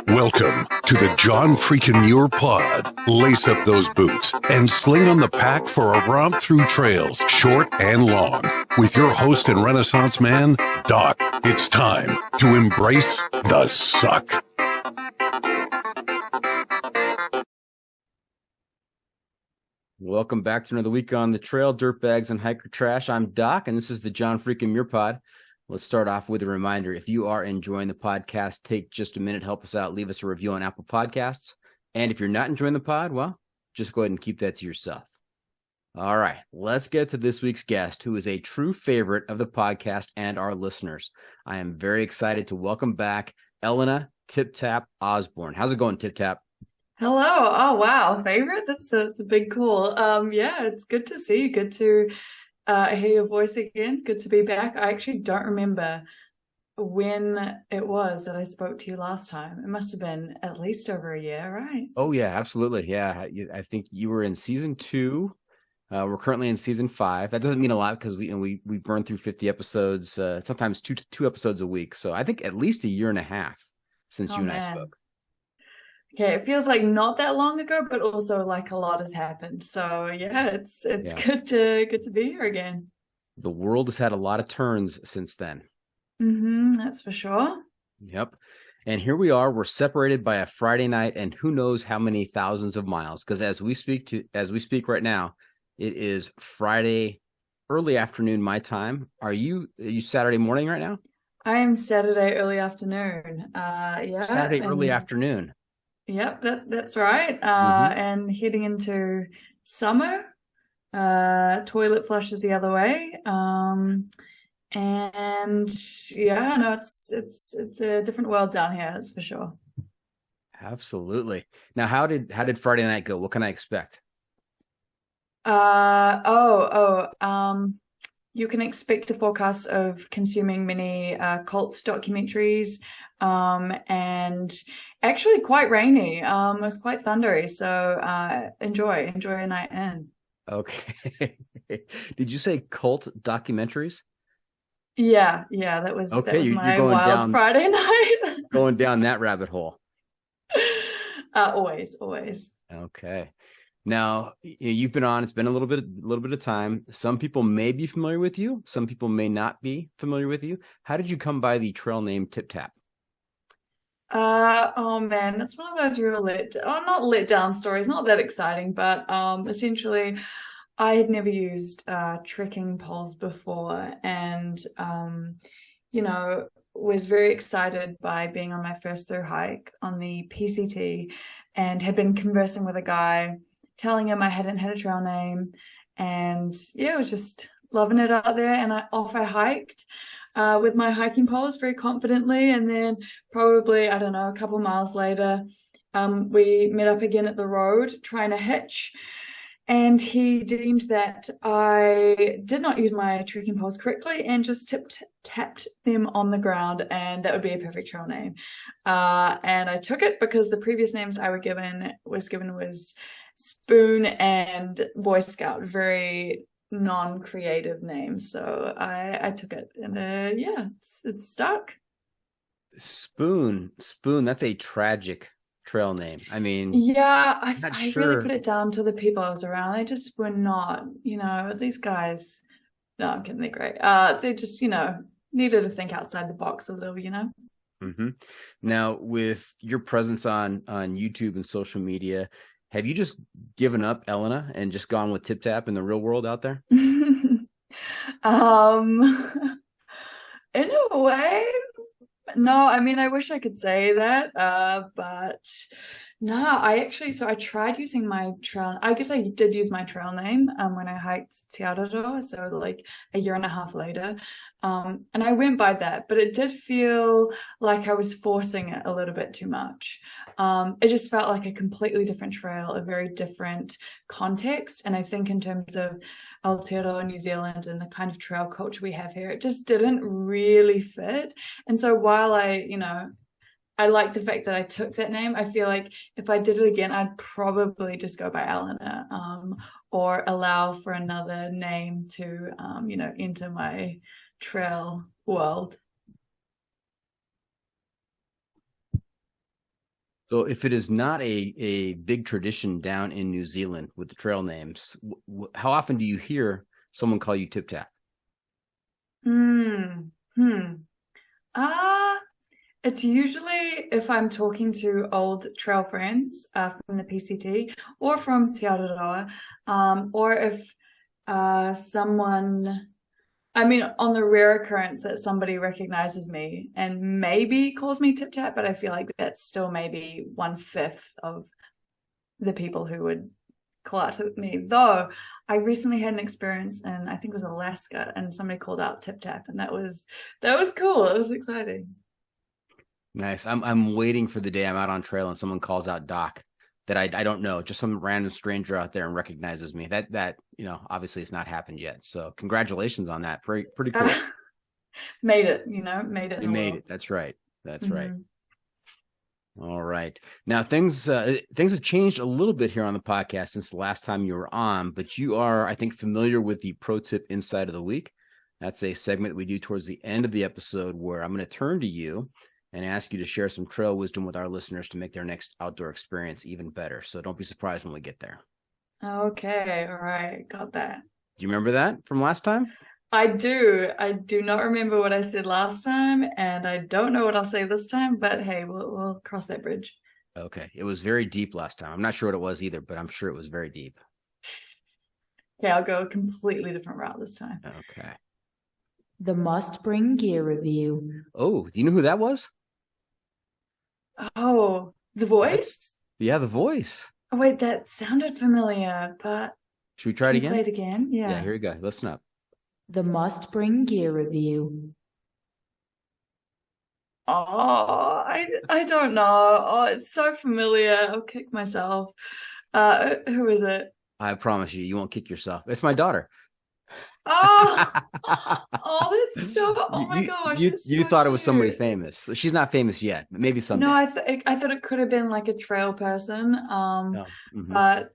Welcome to the John Freakin' Muir Pod. Lace up those boots and sling on the pack for a romp through trails, short and long. With your host and Renaissance man, Doc. It's time to embrace the suck. Welcome back to another week on the trail, dirtbags and hiker trash. I'm Doc, and this is the John Freakin' Muir Pod. Let's start off with a reminder. If you are enjoying the podcast, take just a minute, help us out, leave us a review on Apple Podcasts. And if you're not enjoying the pod, well, just go ahead and keep that to yourself. All right, let's get to this week's guest, who is a true favorite of the podcast and our listeners. I am very excited to welcome back Elina TipTap Osborne. How's it going, TipTap? Hello. Oh, wow. Favorite? That's a big call. Yeah, it's good to see you. Good to hear your voice again. Good to be back. I actually don't remember when it was that I spoke to you last time. It must have been at least over a year, right? Oh, yeah, absolutely. Yeah, I think you were in season 2. We're currently in season 5. That doesn't mean a lot because we burn through 50 episodes, sometimes two episodes a week. So I think at least a year and a half since you and I spoke. Okay, it feels like not that long ago, but also like a lot has happened. So yeah, it's good to be here again. The world has had a lot of turns since then. That's for sure. Yep. And here we are. We're separated by a Friday night, and who knows how many thousands of miles. Because as we speak right now, it is Friday early afternoon my time. Are you Saturday morning right now? I am Saturday early afternoon. Yeah. Saturday early afternoon. Yep, that's right. And heading into summer, toilet flushes the other way. And yeah, no, it's a different world down here, that's for sure. Absolutely. Now, how did Friday night go? What can I expect? You can expect a forecast of consuming many cult documentaries, and actually quite rainy. It was quite thundery, so enjoy a night in. Okay. Did you say cult documentaries? Yeah, that was okay. That was my wild Friday night. Going down that rabbit hole. Always. Okay. Now, you've been on, it's been a little bit of time. Some people may be familiar with you. Some people may not be familiar with you. How did you come by the trail name TipTap? Oh man, it's one of those real not let down stories, not that exciting, but essentially I had never used trekking poles before, and was very excited by being on my first through hike on the PCT, and had been conversing with a guy, telling him I hadn't had a trail name, and yeah, I was just loving it out there. And I hiked with my hiking poles very confidently, and then probably, I don't know, a couple miles later, we met up again at the road trying to hitch, and he deemed that I did not use my trekking poles correctly and just tapped them on the ground, and that would be a perfect trail name. And I took it because the previous names I was given Spoon and Boy Scout, very non-creative names. So I took it, and it's stuck. Spoon, that's a tragic trail name. I mean, yeah, I really put it down to the people I was around. They just were not, these guys. No, I'm kidding. They're great. They just, needed to think outside the box a little, Mm-hmm. Now, with your presence on YouTube and social media, have you just given up Elina and just gone with TipTap in the real world out there? In a way, no. I mean, I wish I could say that, but no. I tried using my trail. I guess I did use my trail name when I hiked Te Araroa, so like a year and a half later. And I went by that, but it did feel like I was forcing it a little bit too much. It just felt like a completely different trail, a very different context. And I think in terms of Aotearoa, New Zealand, and the kind of trail culture we have here, it just didn't really fit. And so while I like the fact that I took that name, I feel like if I did it again, I'd probably just go by Elina, or allow for another name to, enter my trail world. So if it is not a big tradition down in New Zealand with the trail names, how often do you hear someone call you TipTap? It's usually if I'm talking to old trail friends from the PCT or from Te Aroha, or if someone, on the rare occurrence that somebody recognizes me and maybe calls me TipTap, but I feel like that's still maybe 1/5 of the people who would call out to me. Though I recently had an experience in, I think it was Alaska, and somebody called out TipTap, and that was cool. It was exciting. Nice. I'm waiting for the day I'm out on trail and someone calls out Doc that I don't know, just some random stranger out there and recognizes me. That obviously it's not happened yet. So congratulations on that. Pretty cool. Made it. Made it. You made it. That's right. That's right. All right. Now things have changed a little bit here on the podcast since the last time you were on, but you are, I think, familiar with the Pro Tip Insight of the Week. That's a segment we do towards the end of the episode where I'm going to turn to you and ask you to share some trail wisdom with our listeners to make their next outdoor experience even better. So don't be surprised when we get there. Okay. All right. Got that. Do you remember that from last time? I do. I do not remember what I said last time, and I don't know what I'll say this time, but hey, we'll cross that bridge. Okay. It was very deep last time. I'm not sure what it was either, but I'm sure it was very deep. Okay, I'll go a completely different route this time. Okay. The must-bring gear review. Oh, do you know who that was? Oh, the voice? Yeah, the voice. Oh, wait, that sounded familiar, but... Should we try it again? Play it again? Yeah. Yeah, here we go. Listen up. The must-bring gear review. Oh, I don't know. Oh, it's so familiar. I'll kick myself. Who is it? I promise you won't kick yourself. It's my daughter. Oh, that's so. Oh my gosh! You thought it was somebody famous. She's not famous yet. But maybe someday. No, I thought it could have been like a trail person. But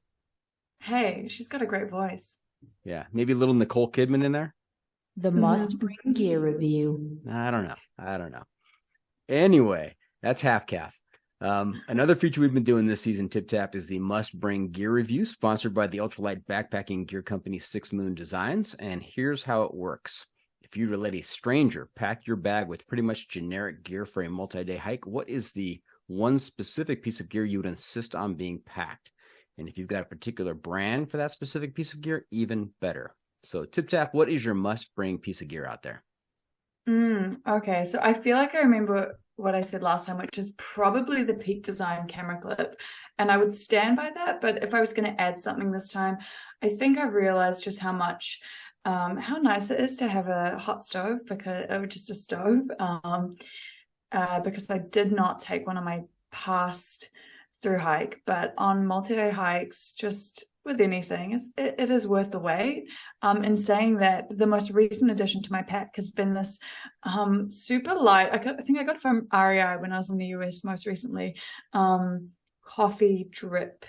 hey, she's got a great voice. Yeah, maybe a little Nicole Kidman in there. The must-bring gear review. I don't know. Anyway, that's half calf. Another feature we've been doing this season, TipTap, is the must-bring gear review, sponsored by the ultralight backpacking gear company 6 Moon Designs. And here's how it works. If you let a stranger pack your bag with pretty much generic gear for a multi-day hike, what is the one specific piece of gear you would insist on being packed? And if you've got a particular brand for that specific piece of gear, even better. So TipTap, what is your must-bring piece of gear out there? Okay, so I feel like I remember what I said last time, which is probably the Peak Design camera clip. And I would stand by that. But if I was going to add something this time, I think I realized just how nice it is to have a hot stove, just a stove, because I did not take one on my past through hike, but on multi-day hikes, just with anything, it is worth the wait. In saying that, the most recent addition to my pack has been this super light, I think I got it from REI when I was in the US most recently, coffee drip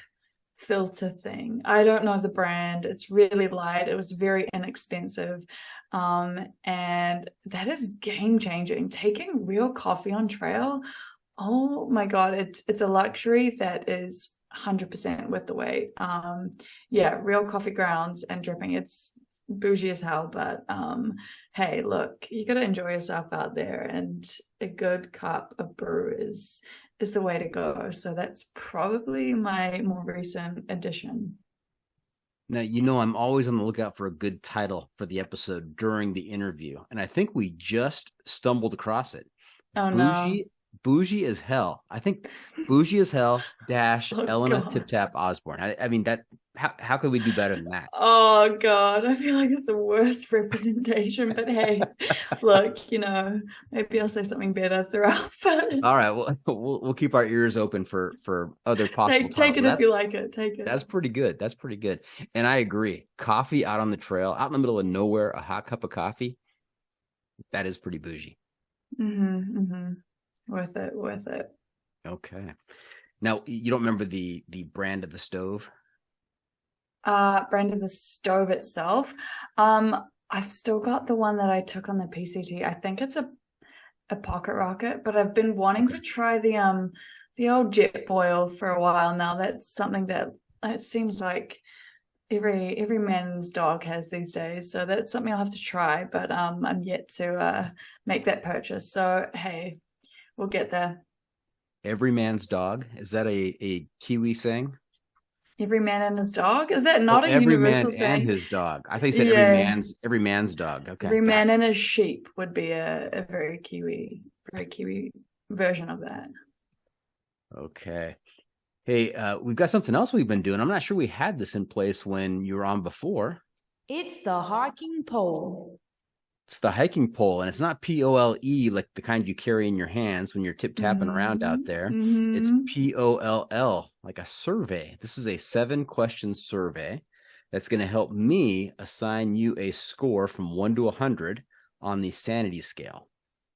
filter thing. I don't know the brand. It's really light. It was very inexpensive. And that is game changing. Taking real coffee on trail, oh my God, it's a luxury that is 100% worth the wait. Real coffee grounds and dripping. It's bougie as hell, but hey, look, you got to enjoy yourself out there, and a good cup of brew is the way to go. So that's probably my more recent addition. Now, I'm always on the lookout for a good title for the episode during the interview, and I think we just stumbled across it. Oh, no. Boujee as hell. I think Boujee as hell - Elina God. TipTap Osborne. I mean, that. How could we do better than that? Oh God, I feel like it's the worst representation. But hey, look, maybe I'll say something better throughout. But... All right, well, we'll keep our ears open for other possible. Take it if you like it. Take it. That's pretty good. And I agree. Coffee out on the trail, out in the middle of nowhere, a hot cup of coffee. That is pretty bougie. Worth it. Okay. Now, you don't remember the brand of the stove? brand of the stove itself. I've still got the one that I took on the PCT. I think it's a pocket rocket, but I've been wanting to try the old jet boil for a while now. That's something that it seems like every man's dog has these days. So that's something I'll have to try, but I'm yet to make that purchase. So hey, we'll get there. Every man's dog. Is that a Kiwi saying? Every man and his dog? Is that not a every universal man saying? and his dog. I think you said Yeah. every man's dog. Okay. Every man and his sheep would be a very Kiwi version of that. Okay. Hey, we've got something else we've been doing. I'm not sure we had this in place when you were on before. It's the hiking pole. It's the hiking pole, and it's not POLE like the kind you carry in your hands when you're tip-tapping around out there. It's POLL, like a survey. This is a 7-question survey that's going to help me assign you a score from 1 to 100 on the sanity scale,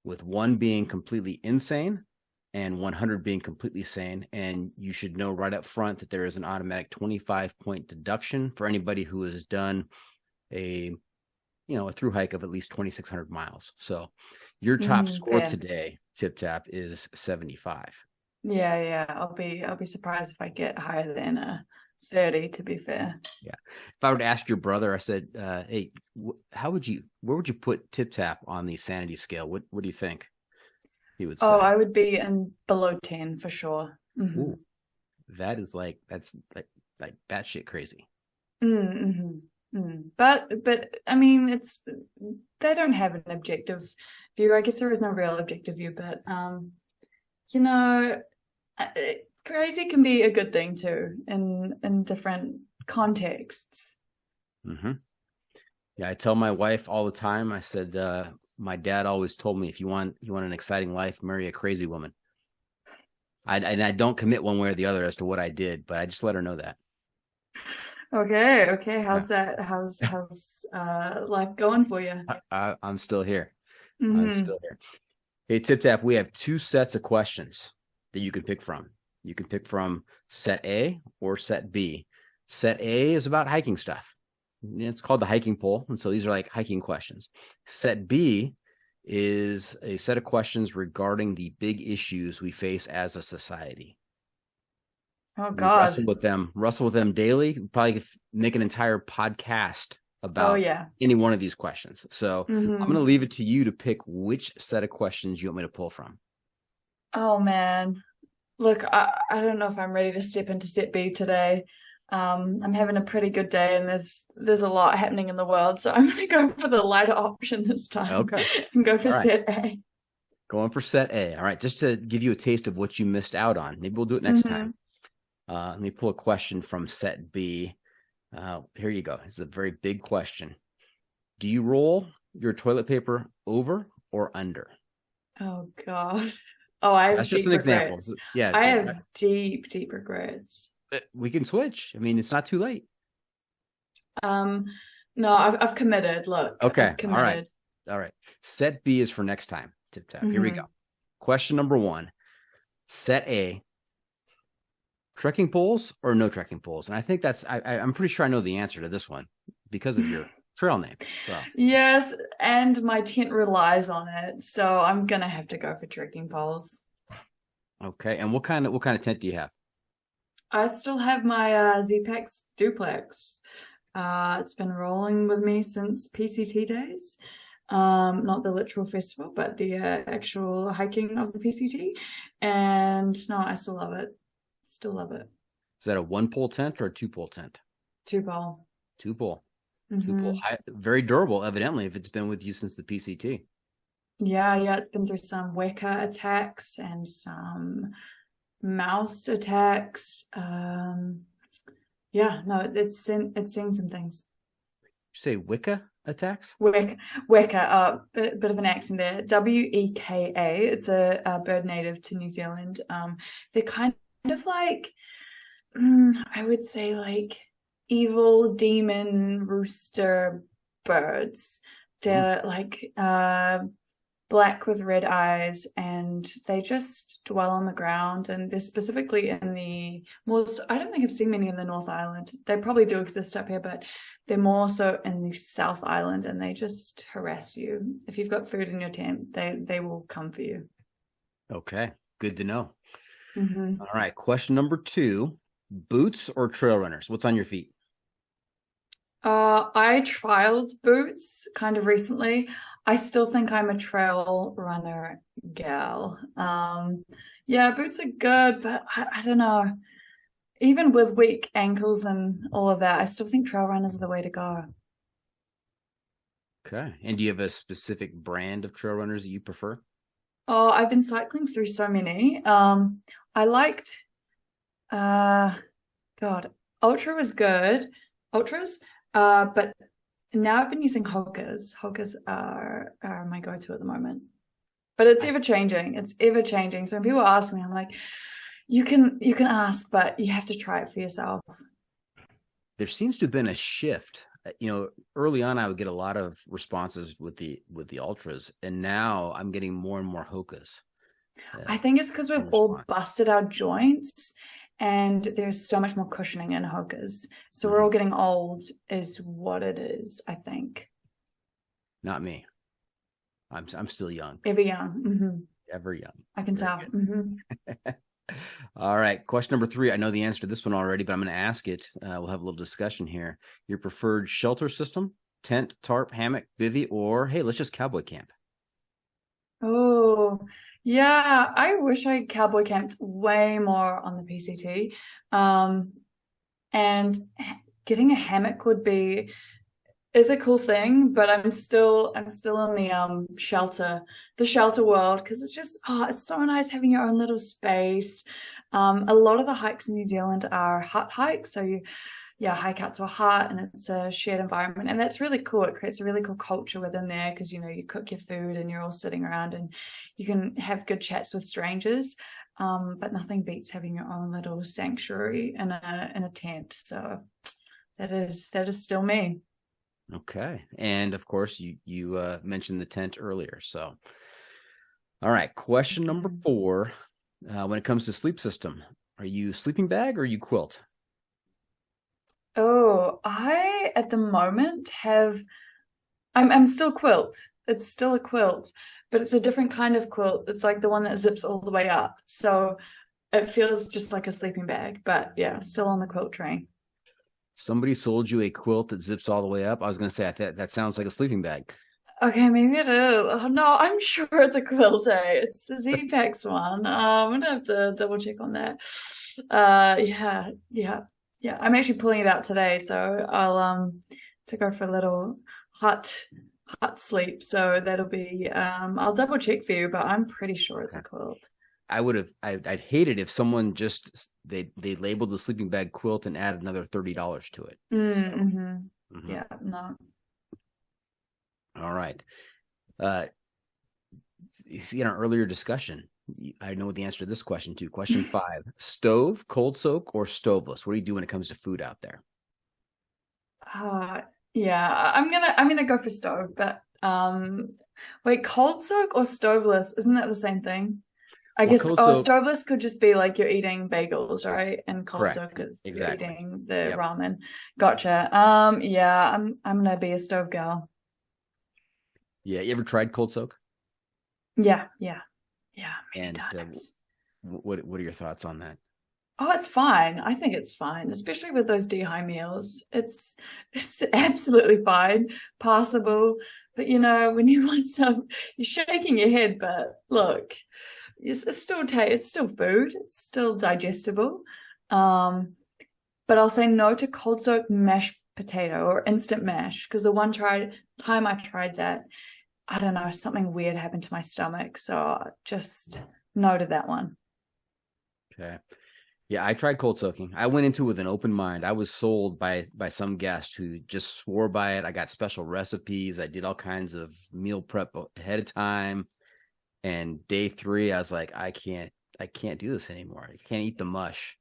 with 1 being completely insane and 100 being completely sane. And you should know right up front that there is an automatic 25-point deduction for anybody who has done a through hike of at least 2,600 miles. So your top score today, TipTap, is 75. Yeah. I'll be surprised if I get higher than a 30, to be fair. Yeah. If I were to ask your brother, I said, hey, where would you put TipTap on the sanity scale? What do you think he would say? Oh, I would be in below 10 for sure. Mm-hmm. Ooh, that's batshit crazy. But I mean, they don't have an objective view. I guess there is no real objective view, but crazy can be a good thing too in different contexts. Yeah, I tell my wife all the time. I said, my dad always told me, if you want an exciting life, marry a crazy woman. I don't commit one way or the other as to what I did, but I just let her know that. Okay. How's that? How's life going for you? I'm still here. I'm still here. Hey, TipTap, we have 2 sets of questions that you can pick from. You can pick from set A or set B. Set A is about hiking stuff. It's called the hiking poll, and so these are like hiking questions. Set B is a set of questions regarding the big issues we face as a society. Oh God! Wrestle with them daily. Probably make an entire podcast about any one of these questions. So I'm going to leave it to you to pick which set of questions you want me to pull from. Oh man, look, I don't know if I'm ready to step into set B today. I'm having a pretty good day, and there's a lot happening in the world, so I'm going to go for the lighter option this time. Okay, and go for set A. Going for set A. All right, just to give you a taste of what you missed out on. Maybe we'll do it next time. Let me pull a question from set B. Here you go. It's a very big question. Do you roll your toilet paper over or under? Oh God. Oh, I have that's deep just an example. Yeah, I have deep regrets. We can switch. I mean, it's not too late. No, I've committed. Look. Okay. I've committed. All right. Set B is for next time. TipTap. Here we go. Question number 1. Set A. Trekking poles or no trekking poles? And I think I'm pretty sure I know the answer to this one because of your trail name. So yes, and my tent relies on it, so I'm gonna have to go for trekking poles. Okay, and what kind of tent do you have? I still have my Z-Pax duplex. It's been rolling with me since PCT days. Not the literal festival, but the actual hiking of the PCT. And no, I still love it. Still love it. Is that a 1-pole tent or a 2-pole tent? 2-pole. 2-pole. 2-pole. Very durable, evidently, if it's been with you since the PCT. Yeah, it's been through some weka attacks and some mouse attacks. It's seen some things. You say weka attacks? Weka, bit of an accent there. WEKA. It's a bird native to New Zealand. They're kind of like, I would say like evil demon rooster birds. They're like black with red eyes, and they just dwell on the ground. And they're specifically in the I don't think I've seen many in the North Island. They probably do exist up here, but they're more so in the South Island, and they just harass you. If you've got food in your tent, they will come for you. Okay, good to know. Mm-hmm. All right, question number 2, boots or trail runners? What's on your feet? I trialed boots kind of recently. I still think I'm a trail runner gal. Yeah, boots are good, but I don't know. Even with weak ankles and all of that, I still think trail runners are the way to go. Okay. And do you have a specific brand of trail runners that you prefer? Oh, I've been cycling through so many. I liked, Ultra was good. Ultras. But now I've been using Hokas. Hokas are my go-to at the moment. But it's ever changing. It's ever changing. So when people ask me, I'm like, you can ask, but you have to try it for yourself. There seems to have been a shift. Early on, I would get a lot of responses with the ultras, and now I'm getting more and more Hokas. I think it's because we've all busted our joints, and there's so much more cushioning in Hokas. So we're all getting old is what it is, I think. Not me. I'm still young. Ever young. Mm-hmm. Ever young. I can tell. Mm-hmm. All right. Question number 3. I know the answer to this one already, but I'm going to ask it. We'll have a little discussion here. Your preferred shelter system, tent, tarp, hammock, bivvy, or, hey, let's just cowboy camp. Oh, yeah, I wish I cowboy camped way more on the PCT. And getting a hammock is a cool thing, but I'm still in the shelter world, because it's so nice having your own little space. A lot of the hikes in New Zealand are hut hikes, so you hike out to a hut, and it's a shared environment, and that's really cool. It creates a really cool culture within there, because you cook your food and you're all sitting around and you can have good chats with strangers. But nothing beats having your own little sanctuary in a tent. So that is still me. Okay. And of course you mentioned the tent earlier. So all right, question number 4. When it comes to sleep system, are you sleeping bag or are you quilt? Oh, I at the moment I'm still quilt. It's still a quilt, but it's a different kind of quilt. It's like the one that zips all the way up. So it feels just like a sleeping bag, but yeah, still on the quilt train. Somebody sold you a quilt that zips all the way up. I was going to say, that sounds like a sleeping bag. Okay, maybe it is. Oh, no, I'm sure it's a quilt. It's a Z-Pax one. I'm gonna have to double check on that. Yeah. I'm actually pulling it out today, so I'll to go for a little hot sleep. So that'll be I'll double check for you, but I'm pretty sure it's a quilt. I'd hate it if someone just they labeled the sleeping bag quilt and added another $30 to it. Yeah, no. All right. In our earlier discussion, I know the answer to this question too. Question 5: stove, cold soak, or stoveless? What do you do when it comes to food out there? Yeah, I'm gonna go for stove, but wait, cold soak or stoveless? Isn't that the same thing? I guess stoveless could just be like you're eating bagels, right? And cold soak is you're eating the ramen. Gotcha. Yeah, I'm gonna be a stove gal. Yeah, you ever tried cold soak? Yeah. And what are your thoughts on that? Oh, it's fine. I think it's fine, especially with those D-high meals. It's absolutely fine, passable. But when you want some, you're shaking your head. But look, it's still food. It's still digestible. But I'll say no to cold soak mashed potato or instant mash, because the one time I tried that, I don't know, something weird happened to my stomach. So just no to that one. Okay. Yeah, I tried cold soaking. I went into it with an open mind. I was sold by some guest who just swore by it. I got special recipes. I did all kinds of meal prep ahead of time. And day 3, I was like, I can't do this anymore. I can't eat the mush.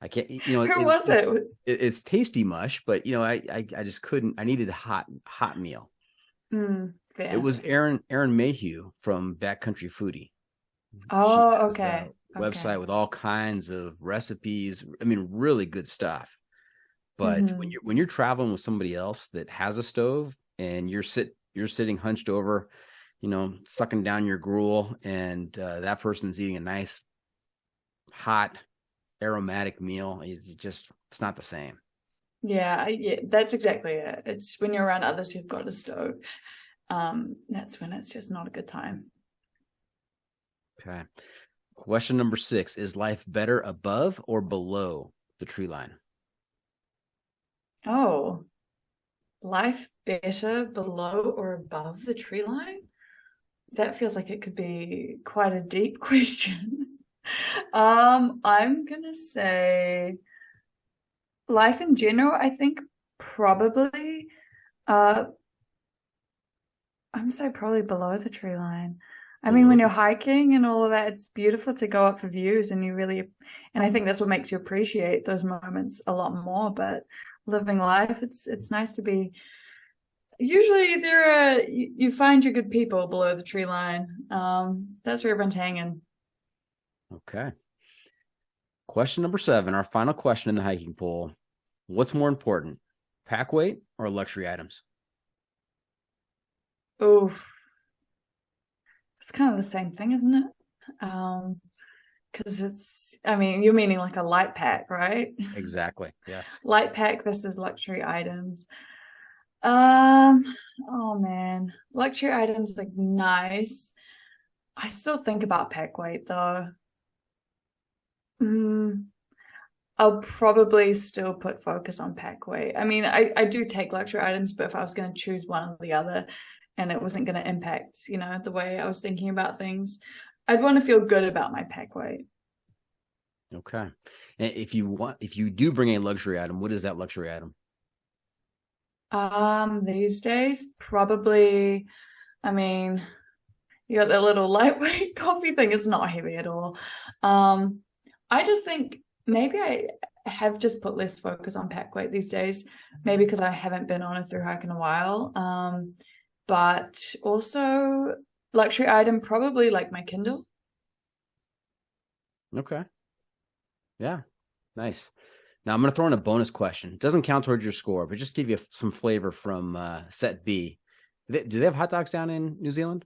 I can't, Who was it? It's tasty mush, but I just couldn't. I needed a hot meal. fair. It was Aaron Mayhew from Backcountry Foodie. Oh, She has okay. a website with all kinds of recipes. I mean, really good stuff. But Mhm. when you're traveling with somebody else that has a stove and you're sitting hunched over, sucking down your gruel, and that person's eating a nice, hot, aromatic meal, it's not the same. Yeah, that's exactly it. It's when you're around others who've got a stove. That's when it's just not a good time. Okay. Question number 6, is life better above or below the tree line? Oh, life better below or above the tree line? That feels like it could be quite a deep question. I'm gonna say life in general, I think probably I'm gonna say probably below the tree line. I mean, when you're hiking and all of that, it's beautiful to go up for views, and I think that's what makes you appreciate those moments a lot more. But living life, it's nice to be. Usually, you find your good people below the tree line. That's where everyone's hanging. Okay. Question number 7, our final question in the hiking poll. What's more important, pack weight or luxury items? Oof. It's kind of the same thing, isn't it? Because you're meaning like a light pack, right? Exactly. Yes. Light pack versus luxury items. Oh man, luxury items like nice. I still think about pack weight though. I'll probably still put focus on pack weight. I mean, I do take luxury items, but if I was going to choose one or the other and it wasn't going to impact, the way I was thinking about things, I'd want to feel good about my pack weight. Okay. And if you do bring a luxury item, what is that luxury item? These days, probably, I mean, you got that little lightweight coffee thing. It's not heavy at all. I just think maybe I have just put less focus on pack weight these days, maybe because I haven't been on a thru hike in a while. But also luxury item, probably like my Kindle. Okay. Yeah. Nice. Now I'm going to throw in a bonus question. It doesn't count towards your score, but just give you some flavor from set B. Do they have hot dogs down in New Zealand?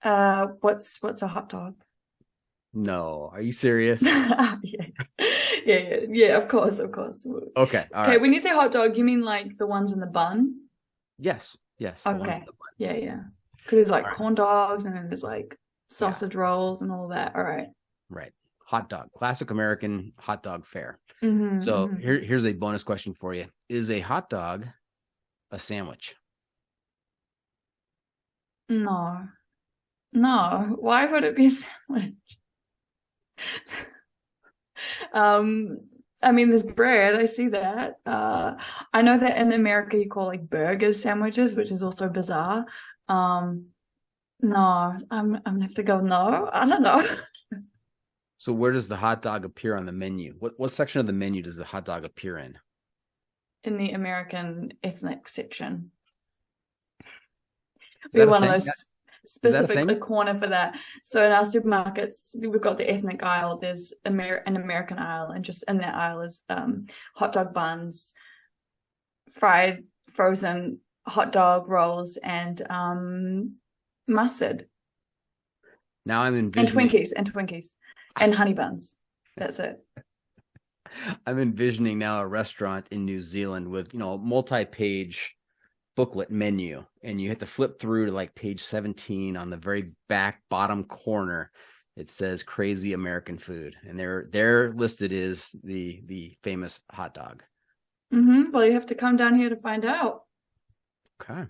What's a hot dog? No. Are you serious? Yeah. Of course. Okay. All okay. Right. When you say hot dog, you mean like the ones in the bun? Yes. Okay. Yeah. Because there's like corn dogs, and then there's like sausage rolls and all that. All right. Right. Hot dog, classic American hot dog fare. Mm-hmm, So here's a bonus question for you. Is a hot dog a sandwich? No. Why would it be a sandwich? I mean, there's bread. I see that. I know that in America you call like burgers sandwiches, which is also bizarre. No, I'm gonna have to go no. I don't know. So where does the hot dog appear on the menu? What section of the menu does the hot dog appear in? In the American ethnic section. We're one of those specific corner for that. So in our supermarkets, we've got the ethnic aisle. There's an American aisle, and just in that aisle is hot dog buns, fried, frozen hot dog rolls, and mustard. Now I'm envisioning and Twinkies and honey buns. That's it. I'm envisioning now a restaurant in New Zealand with a multi-page booklet menu, and you have to flip through to like page 17 on the very back bottom corner. It says crazy American food, and there listed is the famous hot dog. Well, you have to come down here to find out. Okay.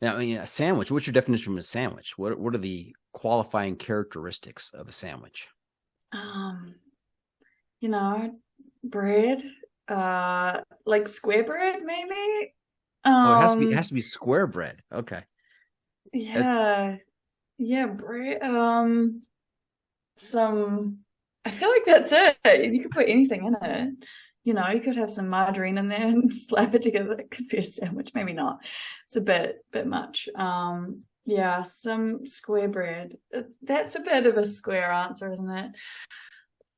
Now, a sandwich. What's your definition of a sandwich? What are the qualifying characteristics of a sandwich? Bread, like square bread, maybe. It has to be square bread. Okay. Yeah, bread. I feel like that's it. You can put anything in it. you could have some margarine in there and slap it together. It could be a sandwich, maybe not. It's a bit much. Yeah, some square bread. That's a bit of a square answer, isn't it?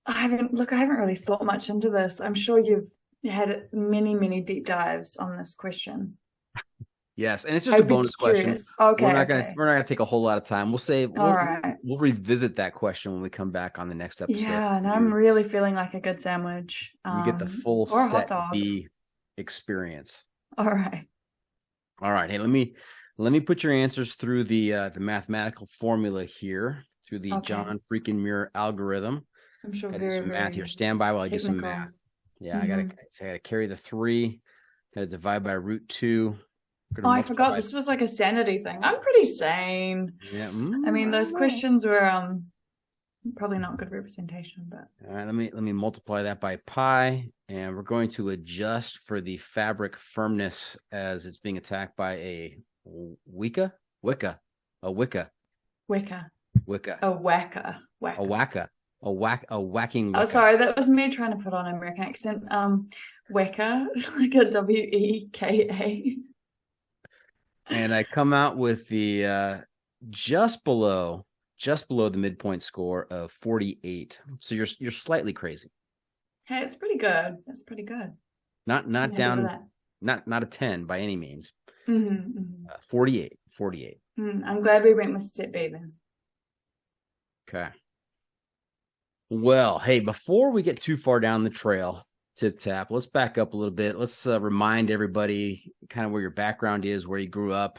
I haven't really thought much into this. I'm sure you've had many, many deep dives on this question. Yes, and it's just a bonus question. Okay, we're not gonna take a whole lot of time. We'll revisit that question when we come back on the next episode. Yeah, and I'm really feeling like a good sandwich. You get the full or a set hot dog. B experience. All right. Hey, let me put your answers through the mathematical formula here through the John freaking Muir algorithm. I'm sure do some math here. Stand by while I do some math. Yeah, I gotta carry the 3. Gotta divide by √2. I forgot this was like a sanity thing. I'm pretty sane. Yeah. I mean, those questions were probably not good representation, but all right, let me multiply that by pi, and we're going to adjust for the fabric firmness as it's being attacked by a weka. A whacking weka. Oh, sorry, that was me trying to put on an American accent. Weka, like a WEKA. And I come out with the just below the midpoint score of 48. So you're slightly crazy. Hey, it's pretty good. That's pretty good. Not down, not a 10 by any means. 48. I'm glad we went with step B then. Okay. Well, hey, before we get too far down the trail, TipTap, let's back up a little bit. Let's remind everybody kind of where your background is, where you grew up,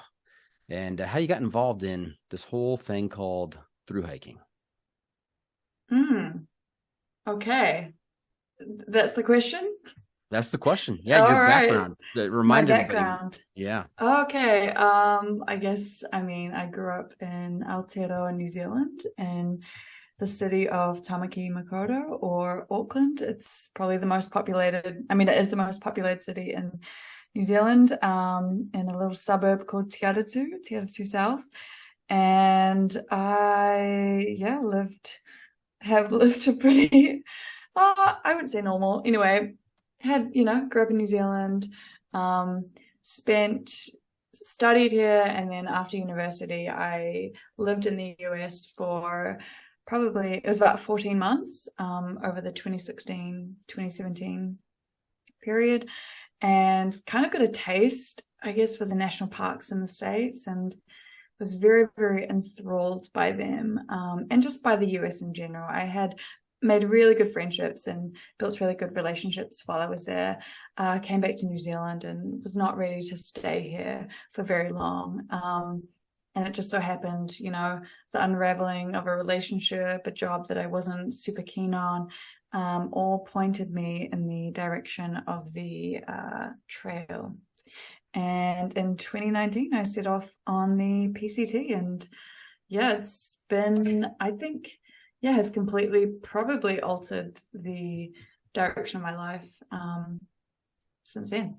and how you got involved in this whole thing called thru hiking. Okay. That's the question? That's the question. Yeah, your background. Remind everybody. Background. Yeah. Okay. I grew up in Aotearoa, New Zealand, and the city of Tamaki Makaurau or Auckland. It's probably the most populated. I mean, it is the most populated city in New Zealand, in a little suburb called Tiaratu South. And I, have lived a pretty, I wouldn't say normal. Anyway, grew up in New Zealand, studied here, and then after university, I lived in the US for it was about 14 months over the 2016-2017 period, and kind of got a taste, I guess, for the national parks in the States, and was very, very enthralled by them, and just by the US in general. I had made really good friendships and built really good relationships while I was there. Came back to New Zealand and was not ready to stay here for very long. And it just so happened, the unraveling of a relationship, a job that I wasn't super keen on, all pointed me in the direction of the trail. And in 2019, I set off on the PCT, and it's been, I think, has completely probably altered the direction of my life since then.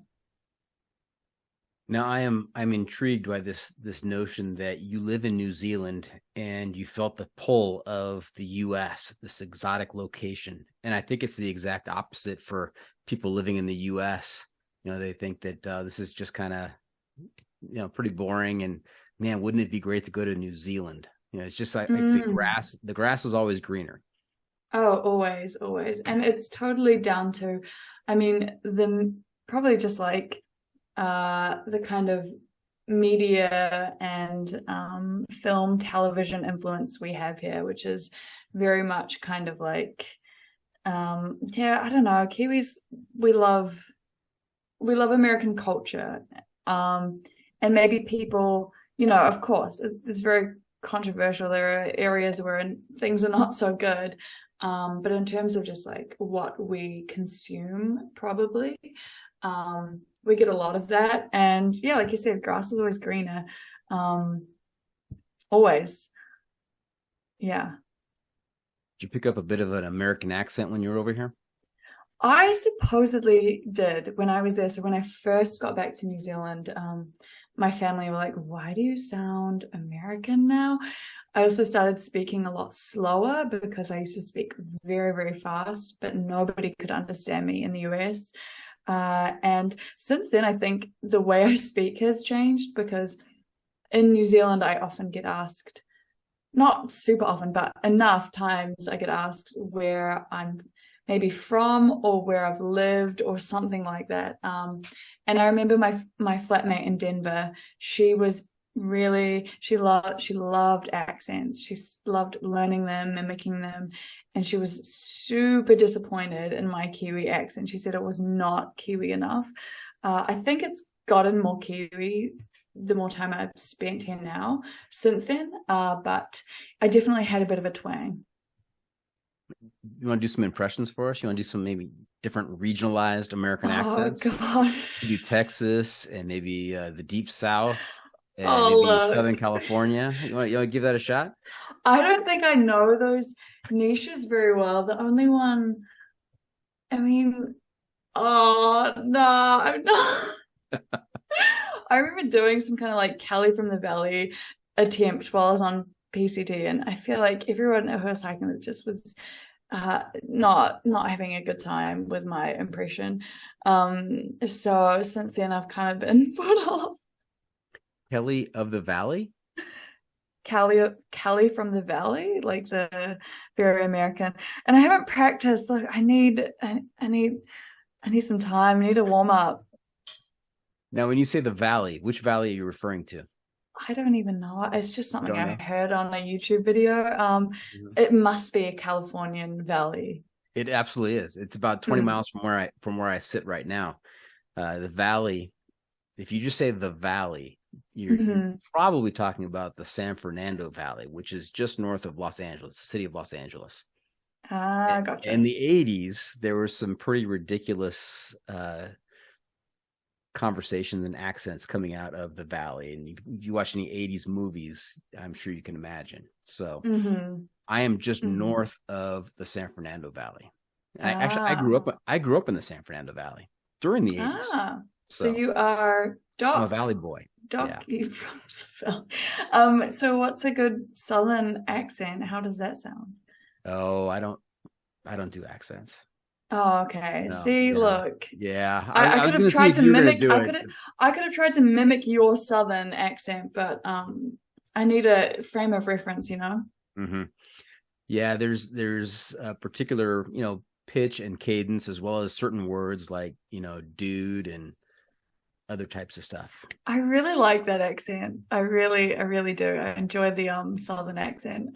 Now I'm intrigued by this notion that you live in New Zealand and you felt the pull of the US, this exotic location. And I think it's the exact opposite for people living in the US. They think that this is just kind of, pretty boring, and man, wouldn't it be great to go to New Zealand? It's just like the grass is always greener. Oh, always. And it's totally down to, probably just like the kind of media and film, television influence we have here, which is very much kind of like, I don't know, Kiwis, we love American culture. And maybe people, of course, it's very controversial. There are areas where things are not so good. But in terms of just like what we consume, probably, we get a lot of that. And like you said, grass is always greener. Always. Yeah. Did you pick up a bit of an American accent when you were over here? I supposedly did when I was there. So when I first got back to New Zealand, my family were like, why do you sound American now? I also started speaking a lot slower because I used to speak very, very fast, but nobody could understand me in the US. And since then, I think the way I speak has changed, because in New Zealand, I often get asked, not super often, but enough times I get asked where I'm maybe from or where I've lived or something like that. And I remember my flatmate in Denver, she loved accents. She loved learning them, mimicking them. And she was super disappointed in my Kiwi accent. She said it was not Kiwi enough. I think it's gotten more Kiwi the more time I've spent here now since then. But I definitely had a bit of a twang. You want to do some impressions for us? You want to do some maybe different regionalized American accents? Oh, gosh. Do Texas and maybe the Deep South and maybe look. Southern California. You want to give that a shot? I don't think I know those niches very well. The only one, I mean, oh, no, I'm not. I remember doing some kind of like Kelly from the Valley attempt while I was on PCT, and I feel like everyone who was hiking it just was not having a good time with my impression. So since then I've kind of been put off. Kelly of the Valley? Kelly from the Valley, like the very American. And I haven't practiced. Like I need some time. I need to warm up. Now, when you say the Valley, which Valley are you referring to? I don't even know. It's just something I heard on a YouTube video. It must be a Californian valley. It absolutely is. It's about 20 miles from where I sit right now. The Valley, if you just say the Valley, you're probably talking about the San Fernando Valley, which is just north of Los Angeles, the city of Los Angeles. Gotcha. In the 80s, there were some pretty ridiculous conversations and accents coming out of the Valley. And if you watch any 80s movies, I'm sure you can imagine. So I am just north of the San Fernando Valley. I grew up in the San Fernando Valley during the 80s. So you are Doc. I'm a Valley boy. Doc, yeah. So what's a good Southern accent? How does that sound? Oh, I don't do accents. Oh, okay. No, See, look. Yeah. I could have tried to mimic I could have tried to mimic your Southern accent, but I need a frame of reference, you know? Yeah, there's a particular, pitch and cadence, as well as certain words like, dude and other types of stuff. I really like that accent. I really do. I enjoy the Southern accent.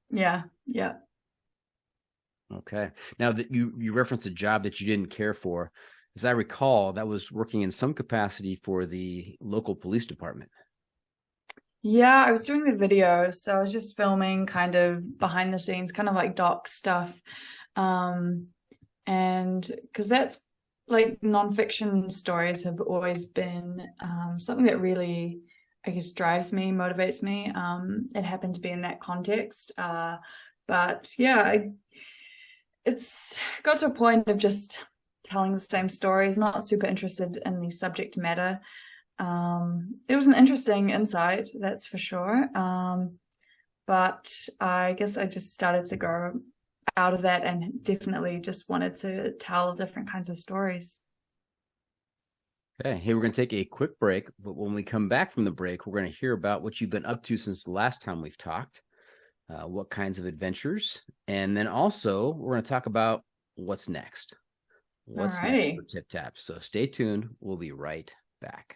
Yeah. Okay. Now that you referenced a job that you didn't care for, as I recall, that was working in some capacity for the local police department. Yeah, I was doing the videos, so I was just filming kind of behind the scenes, kind of like doc stuff. And because that's like nonfiction stories have always been something that really, I guess, drives me, motivates me. It happened to be in that context. But yeah, it's got to a point of just telling the same stories, not super interested in the subject matter. It was an interesting insight, that's for sure. But I guess I just started to grow out of that and definitely just wanted to tell different kinds of stories. Okay. Hey, we're going to take a quick break, but when we come back from the break, we're going to hear about what you've been up to since the last time we've talked, what kinds of adventures, and then also we're going to talk about what's next. What's next for TipTap. So stay tuned. We'll be right back.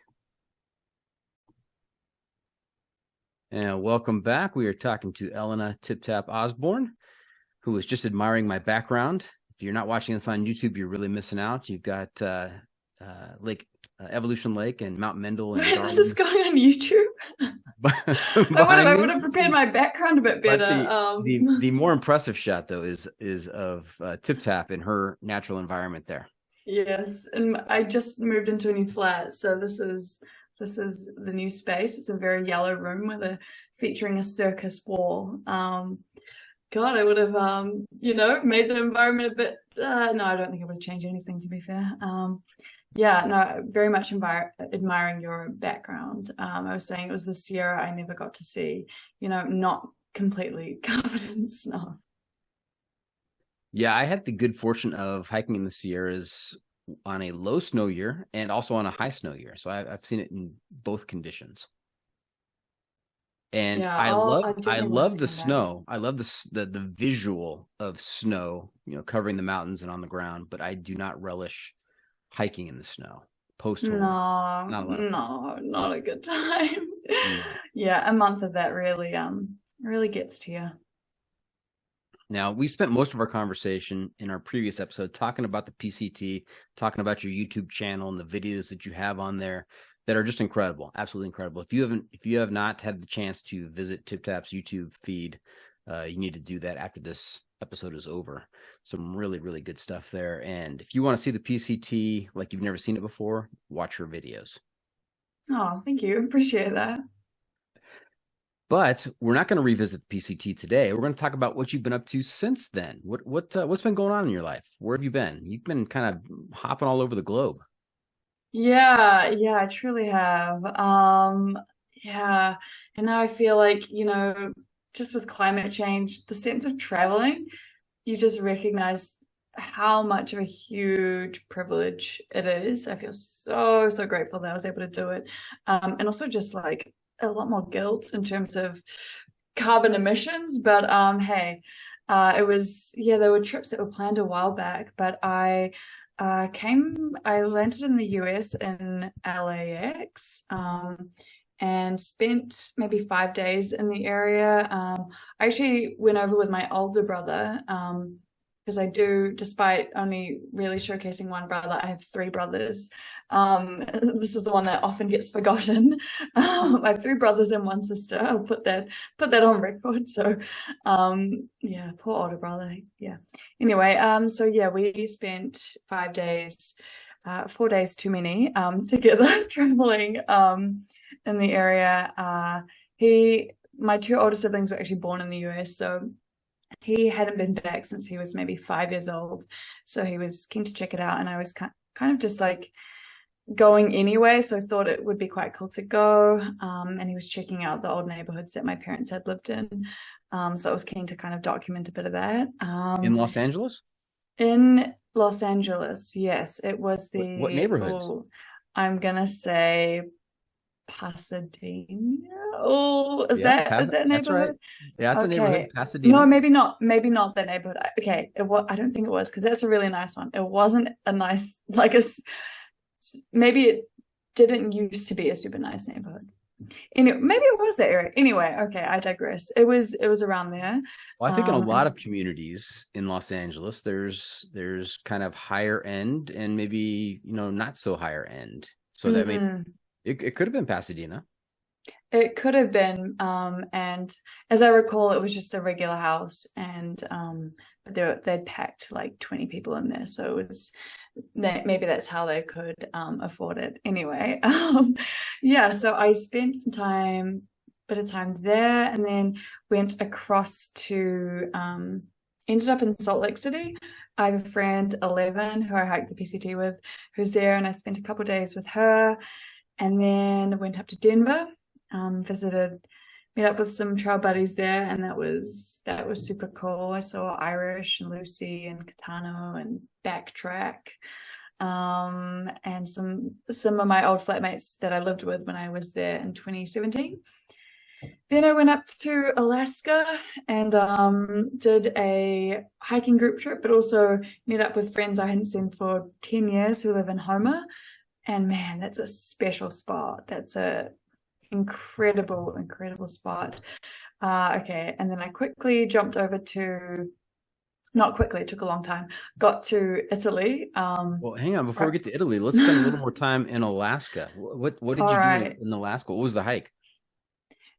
And welcome back. We are talking to Elina TipTap Osborne, who was just admiring my background. If you're not watching this on YouTube, you're really missing out. You've got Evolution Lake and Mount Mendel. And this is going on YouTube. I would have prepared my background a bit better. The more impressive shot, though, is of TipTap in her natural environment there. Yes, and I just moved into a new flat, so this is the new space. It's a very yellow room featuring a circus wall. God, I would have, made the environment a bit. No, I don't think it would change anything, to be fair. Yeah, no, very much admiring your background. I was saying it was the Sierra I never got to see, not completely covered in snow. Yeah, I had the good fortune of hiking in the Sierras on a low snow year and also on a high snow year. So I've seen it in both conditions. And Yeah, I I definitely want love to the come back. snow. I love the visual of snow, covering the mountains and on the ground, but I do not relish hiking in the snow post Hawaii. No, Not a lot of fun. no, not a good time. No. Yeah, a month of that really gets to you. Now, we spent most of our conversation in our previous episode talking about the PCT, talking about your YouTube channel and the videos that you have on there that are just incredible, absolutely incredible. If you have not had the chance to visit TipTap's YouTube feed, you need to do that after this episode is over. Some really, really good stuff there. And if you want to see the PCT like you've never seen it before, watch her videos. Oh, thank you. Appreciate that. But we're not going to revisit the PCT today. We're going to talk about what you've been up to since then. What's been going on in your life? Where have you been? You've been kind of hopping all over the globe. Yeah, I truly have. Yeah, and now I feel like, just with climate change, the sense of traveling, you just recognize how much of a huge privilege it is. I feel so, so grateful that I was able to do it. And also just like a lot more guilt in terms of carbon emissions. But hey, there were trips that were planned a while back, but I landed in the US in LAX, and spent maybe 5 days in the area. I actually went over with my older brother, because I do, despite only really showcasing one brother, I have three brothers. This is the one that often gets forgotten. I have three brothers and one sister. I'll put that on record. So, yeah, poor older brother. Yeah. Anyway, so yeah, we spent 5 days, 4 days too many, together traveling in the area. My two older siblings were actually born in the US, so he hadn't been back since he was maybe 5 years old. So he was keen to check it out, and I was kind of just like going anyway. So I thought it would be quite cool to go. And he was checking out the old neighborhoods that my parents had lived in. So I was keen to kind of document a bit of that. In Los Angeles? In Los Angeles, yes. It was the... What neighborhoods? I'm going to say Pasadena. Oh, is Yeah, that neighborhood? That's right. Yeah, that's Okay. a neighborhood, Pasadena. No, maybe not that neighborhood. Okay, I don't think it was, because that's a really nice one. It wasn't a nice, maybe it didn't used to be a super nice neighborhood. Anyway, maybe it was that area. Anyway, okay, I digress. It was around there. Well, I think in a lot of communities in Los Angeles, there's kind of higher end and maybe, not so higher end. So that it could have been Pasadena. It could have been, and as I recall, it was just a regular house, and they'd packed like 20 people in there, so it was maybe that's how they could afford it. Anyway, yeah. So I spent some bit of time there, and then went across to ended up in Salt Lake City. I have a friend, 11, who I hiked the PCT with, who's there, and I spent a couple of days with her, and then went up to Denver. Met up with some trail buddies there, and that was super cool. I saw Irish and Lucy and Katano and Backtrack, and some of my old flatmates that I lived with when I was there in 2017. Then I went up to Alaska and did a hiking group trip, but also met up with friends I hadn't seen for 10 years who live in Homer. And man, that's a special spot. That's a incredible spot. Okay, and then I quickly jumped over to, not quickly, it took a long time, got to Italy. Well, hang on, before we get to Italy, let's spend a little more time in Alaska. What did you do in Alaska? What was the hike?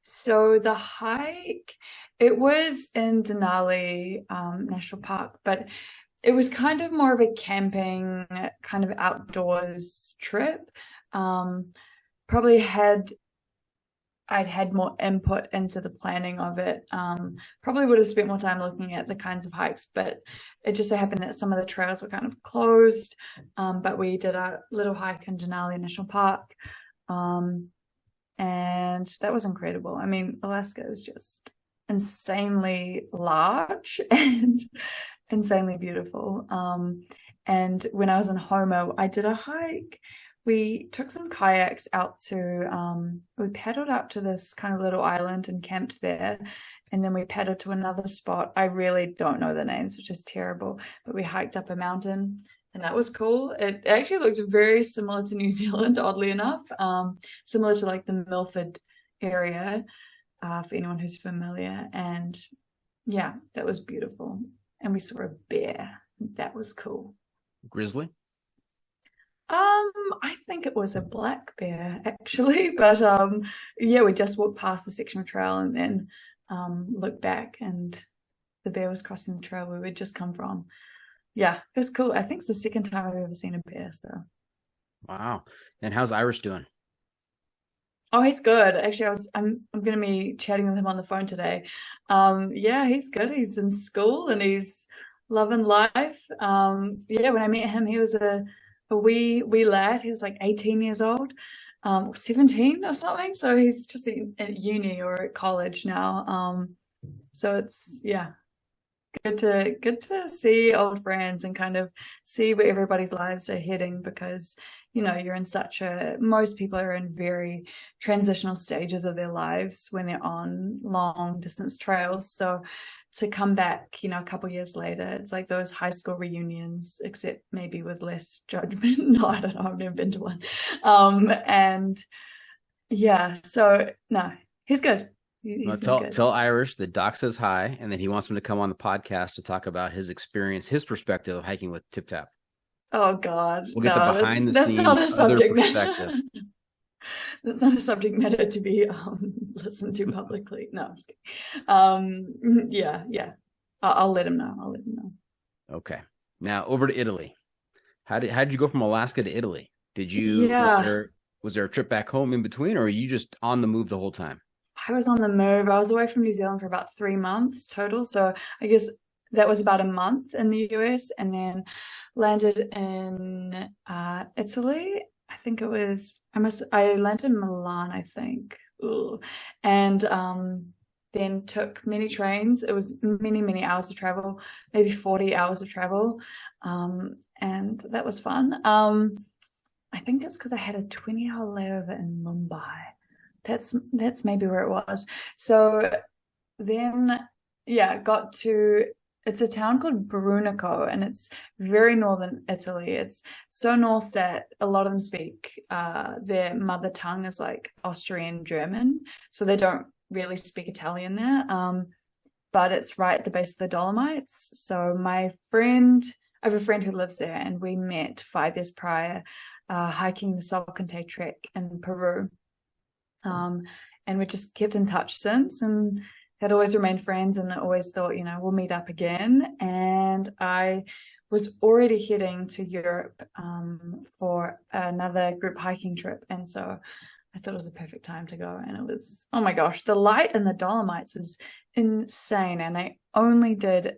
So the hike, it was in Denali National Park, but it was kind of more of a camping, kind of outdoors trip. Probably had I'd had more input into the planning of it. Probably would have spent more time looking at the kinds of hikes, but it just so happened that some of the trails were kind of closed. But we did a little hike in Denali National Park. And that was incredible. I mean, Alaska is just insanely large and insanely beautiful. And when I was in Homer, I did a hike. We took some kayaks out to, we paddled out to this kind of little island and camped there. And then we paddled to another spot. I really don't know the names, which is terrible, but we hiked up a mountain and that was cool. It actually looked very similar to New Zealand, oddly enough, similar to like the Milford area, for anyone who's familiar. And yeah, that was beautiful. And we saw a bear. That was cool. Grizzly? I think it was a black bear actually, but yeah, we just walked past the section of trail and then looked back and the bear was crossing the trail where we'd just come from. Yeah, it was cool. I think it's the second time I've ever seen a bear. So wow. And how's Irish doing? oh, he's good. Actually, I'm going to be chatting with him on the phone today. Yeah, he's good. He's in school and he's loving life. Yeah, when I met him, he was a wee lad. He was like 18 years old, 17 or something. So he's just at uni or at college now. So it's, yeah, good to see old friends and kind of see where everybody's lives are heading, because you know, you're in most people are in very transitional stages of their lives when they're on long distance trails. So to come back, you know, a couple of years later, it's like those high school reunions, except maybe with less judgment. No, I don't know. I've never been to one. And yeah, so no, he's good. He's good. Tell Irish that Doc says hi, and that he wants him to come on the podcast to talk about his experience, his perspective of hiking with TipTap. Oh God, we'll get the behind the scenes, not a subject perspective. That's not a subject matter to be listened to publicly. No, I'm just kidding. Yeah. I'll let him know. Okay. Now over to Italy. How did you go from Alaska to Italy? Did you? Yeah. Was there a trip back home in between, or are you just on the move the whole time? I was on the move. I was away from New Zealand for about 3 months total. So I guess that was about a month in the US, and then landed in Italy. I think it was, I landed in Milan, I think. Ooh. And then took many trains. It was many hours of travel, maybe 40 hours of travel. And that was fun. I think it's because I had a 20-hour layover in Mumbai. That's maybe where it was. So then, yeah, it's a town called Brunico, and it's very northern Italy. It's so north that a lot of them speak, their mother tongue is like Austrian German, so they don't really speak Italian there. But it's right at the base of the Dolomites. So I have a friend who lives there, and we met 5 years prior, hiking the Salcantay Trek in Peru. And we just kept in touch since, and had always remained friends, and always thought, you know, we'll meet up again. And I was already heading to Europe for another group hiking trip, and so I thought it was a perfect time to go. And it was, oh my gosh, the light in the Dolomites is insane. And I only did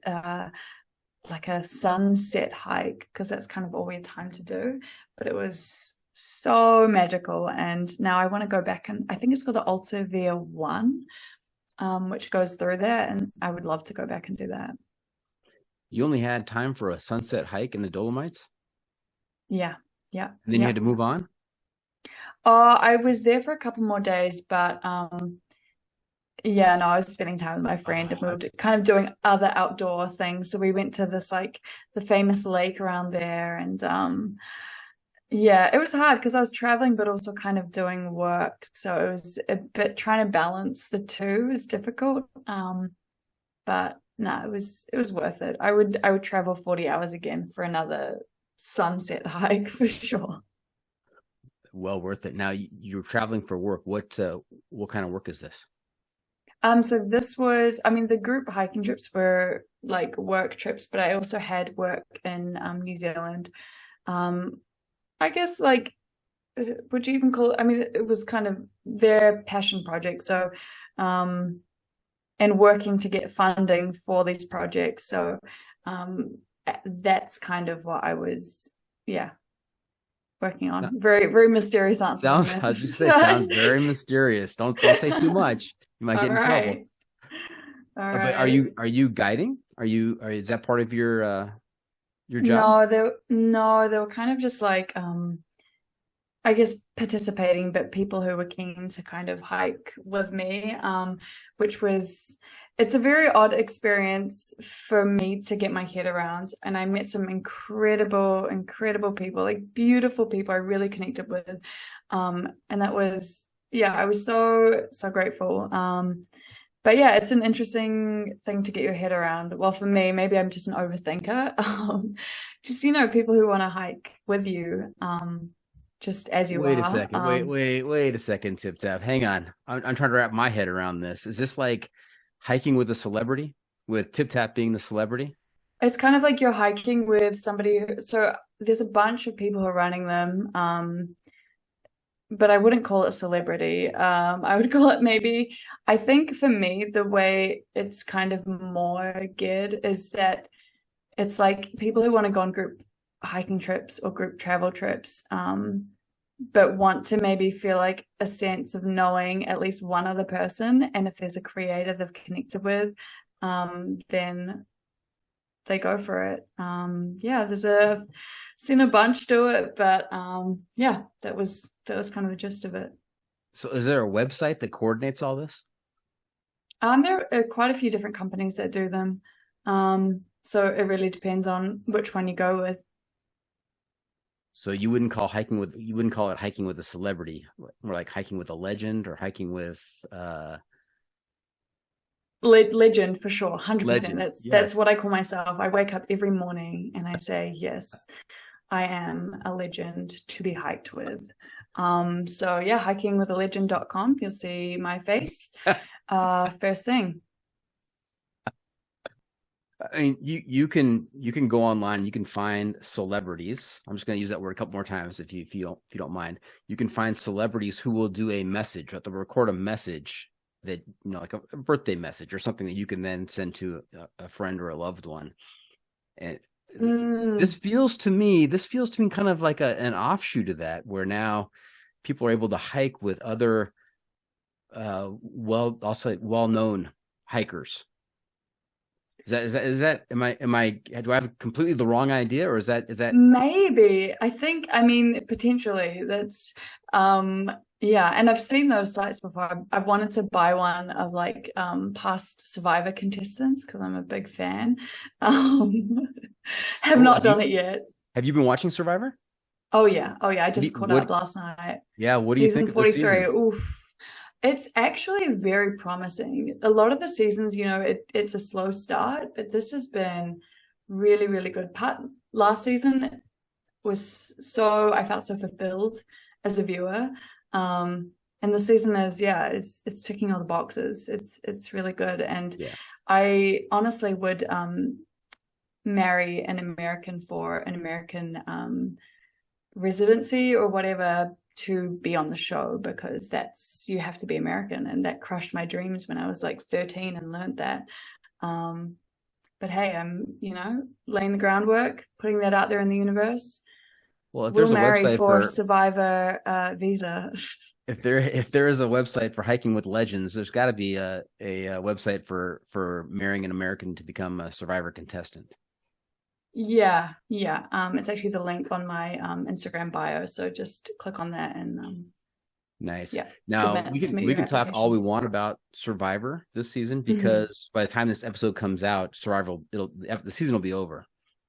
like a sunset hike, because that's kind of all we had time to do, but it was so magical. And now I want to go back, and I think it's called the Alta Via 1, which goes through there, and I would love to go back and do that. You only had time for a sunset hike in the Dolomites? Yeah. And then you had to move on? I was there for a couple more days, but yeah, no, I was spending time with my friend and we were kind of doing other outdoor things. So we went to this, like, the famous lake around there, and yeah, it was hard because I was traveling but also kind of doing work, so it was a bit trying to balance the two is difficult. But no, it was worth it. I would travel 40 hours again for another sunset hike for sure. Well worth it. Now you're traveling for work. What kind of work is this? So this was, I mean, the group hiking trips were like work trips, but I also had work in New Zealand. I guess, like, would you even call it? I mean, it was kind of their passion project. So, and working to get funding for these projects. So, that's kind of what I was, working on. Very, very mysterious answer. I was just say, sounds very mysterious. Don't say too much. You might get in trouble. But are you guiding? Is that part of your job? No, they were kind of just like, I guess participating, but people who were keen to kind of hike with me, which was, it's a very odd experience for me to get my head around. And I met some incredible people, like beautiful people I really connected with. And that was, I was so grateful. But yeah, it's an interesting thing to get your head around. Well, for me, maybe I'm just an overthinker. Just, people who want to hike with you, just as you are. Wait a second. Wait a second, TipTap. Hang on. I'm trying to wrap my head around this. Is this like hiking with a celebrity, with TipTap being the celebrity? It's kind of like you're hiking with somebody. So there's a bunch of people who are running them. But I wouldn't call it a celebrity. I would call it maybe, I think for me, the way it's kind of more geared is that it's like people who want to go on group hiking trips or group travel trips, but want to maybe feel like a sense of knowing at least one other person. And if there's a creator they've connected with, then they go for it. Seen a bunch do it, but that was kind of the gist of it. So is there a website that coordinates all this? There are quite a few different companies that do them. So it really depends on which one you go with. So you wouldn't call it hiking with a celebrity, more like hiking with a legend or hiking with legend for sure, 100%. That's what I call myself. I wake up every morning and I say, yes, I am a legend to be hiked with. hikingwithalegend.com. You'll see my face first thing. I mean, you can go online. You can find celebrities. I'm just going to use that word a couple more times if you don't mind. You can find celebrities who will do a message, they'll record a message that, like a birthday message or something that you can then send to a friend or a loved one. And this feels to me kind of like an offshoot of that, where now people are able to hike with other well-known hikers. Is that do I have completely the wrong idea, or is that maybe? I mean potentially that's and I've seen those sites before. I've wanted to buy one of like past Survivor contestants because I'm a big fan. Have not done it yet. Have you been watching Survivor? Oh yeah. I just caught up last night. Yeah, what do you think of this season? 43. Oof. It's actually very promising. A lot of the seasons, it's a slow start, but this has been really, really good. Last season was I felt so fulfilled as a viewer. And the season is, it's ticking all the boxes. It's really good. And I honestly would marry an American for an American residency or whatever to be on the show, because you have to be American, and that crushed my dreams when I was like 13 and learned that. But hey, I'm laying the groundwork, putting that out there in the universe. Well, if there's we'll marry a website for Survivor visa. If there is a website for hiking with legends, there's got to be a website for marrying an American to become a Survivor contestant. Yeah. It's actually the link on my Instagram bio, so just click on that and nice. Yeah. Now we can talk all we want about Survivor this season, because by the time this episode comes out, the season will be over.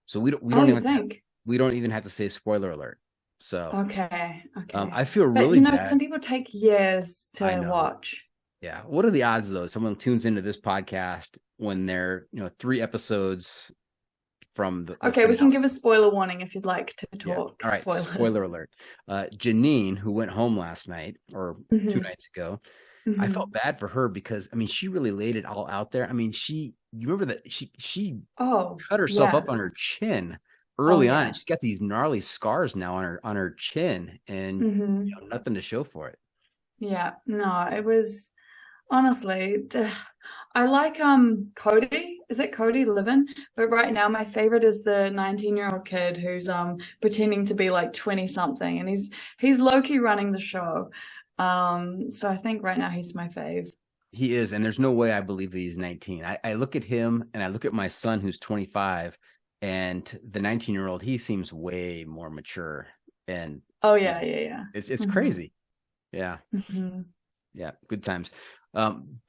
So we don't even have to say spoiler alert. So okay. I feel really bad. Some people take years to watch. Yeah. What are the odds though? Someone tunes into this podcast when they're 3 episodes from the we can give a spoiler warning if you'd like to talk. All right, spoilers. Spoiler alert. Janine, who went home last night or 2 nights ago, I felt bad for her because she really laid it all out there. You remember that she cut herself up on her chin early on, yeah. she's got these gnarly scars now on her chin, and nothing to show for it. Yeah, no, it was honestly I like Cody. Is it Cody Livin? But right now my favorite is the 19-year-old kid who's pretending to be like 20 something, and he's low-key running the show. So I think right now he's my fave. He is, and there's no way I believe that he's 19. I look at him and I look at my son who's 25, and the 19-year-old, he seems way more mature. And oh yeah. It's crazy. Yeah. Yeah, good times.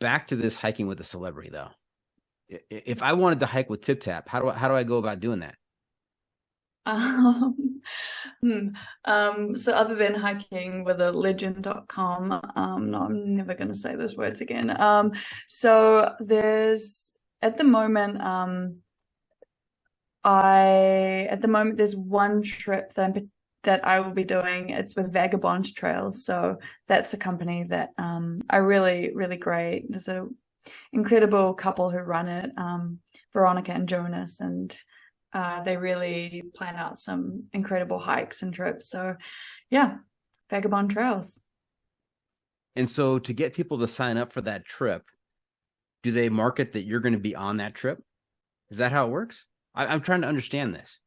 Back to this hiking with a celebrity though. If I wanted to hike with TipTap, how do I go about doing that? So other than hiking with a legend.com, no, I'm never going to say those words again. So there's at the moment there's one trip that I will be doing. It's with Vagabond Trails. So that's a company that are really, really great. There's a incredible couple who run it, Veronica and Jonas, and they really plan out some incredible hikes and trips. So yeah, Vagabond Trails. And so to get people to sign up for that trip, do they market that you're going to be on that trip? Is that how it works? I'm trying to understand this.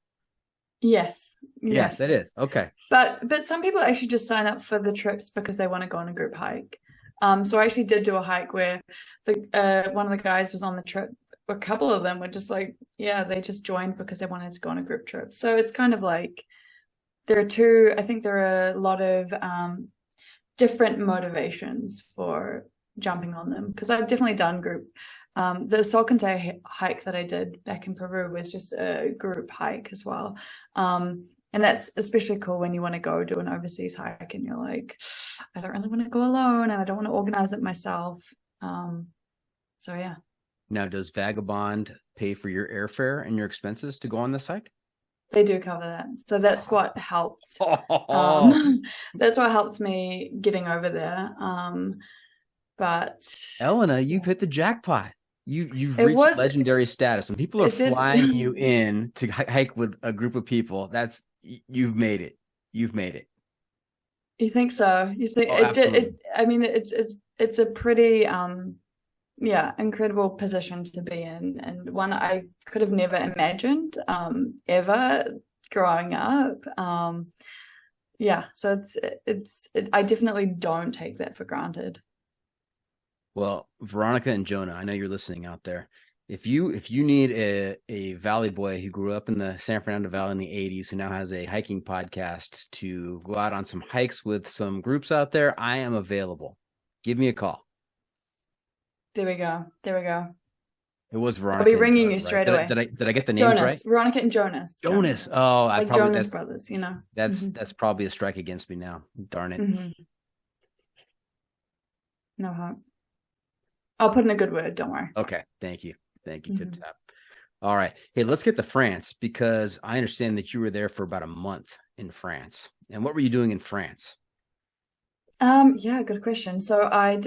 Yes, that is. Okay. But some people actually just sign up for the trips because they want to go on a group hike. So I actually did do a hike where one of the guys was on the trip. A couple of them were just like, yeah, they just joined because they wanted to go on a group trip. So it's kind of like I think there are a lot of different motivations for jumping on them, because I've definitely done group. The Salcantay hike that I did back in Peru was just a group hike as well. And that's especially cool when you want to go do an overseas hike and you're like, I don't really want to go alone and I don't want to organize it myself. So yeah. Now, does Vagabond pay for your airfare and your expenses to go on this hike? They do cover that. So that's what helped. That's what helps me getting over there. But Elina, you've hit the jackpot. You've reached legendary status. When people are flying you in to hike with a group of people, you've made it. You've made it. You think so? You think it did? I mean, it's a pretty incredible position to be in, and one I could have never imagined ever growing up. So I definitely don't take that for granted. Well, Veronica and Jonah, I know you're listening out there. If you need a Valley boy who grew up in the San Fernando Valley in the 80s, who now has a hiking podcast to go out on some hikes with some groups out there, I am available. Give me a call. There we go. It was Veronica. I'll be ringing you straight away. Did I get the names right? Veronica and Jonas. Jonas. Oh, like Jonas Brothers, you know. That's probably a strike against me now. Darn it. No harm. I'll put in a good word. Don't worry. Okay. Thank you. TipTap. All right. Hey, let's get to France, because I understand that you were there for about a month in France. And what were you doing in France? Yeah, good question. So I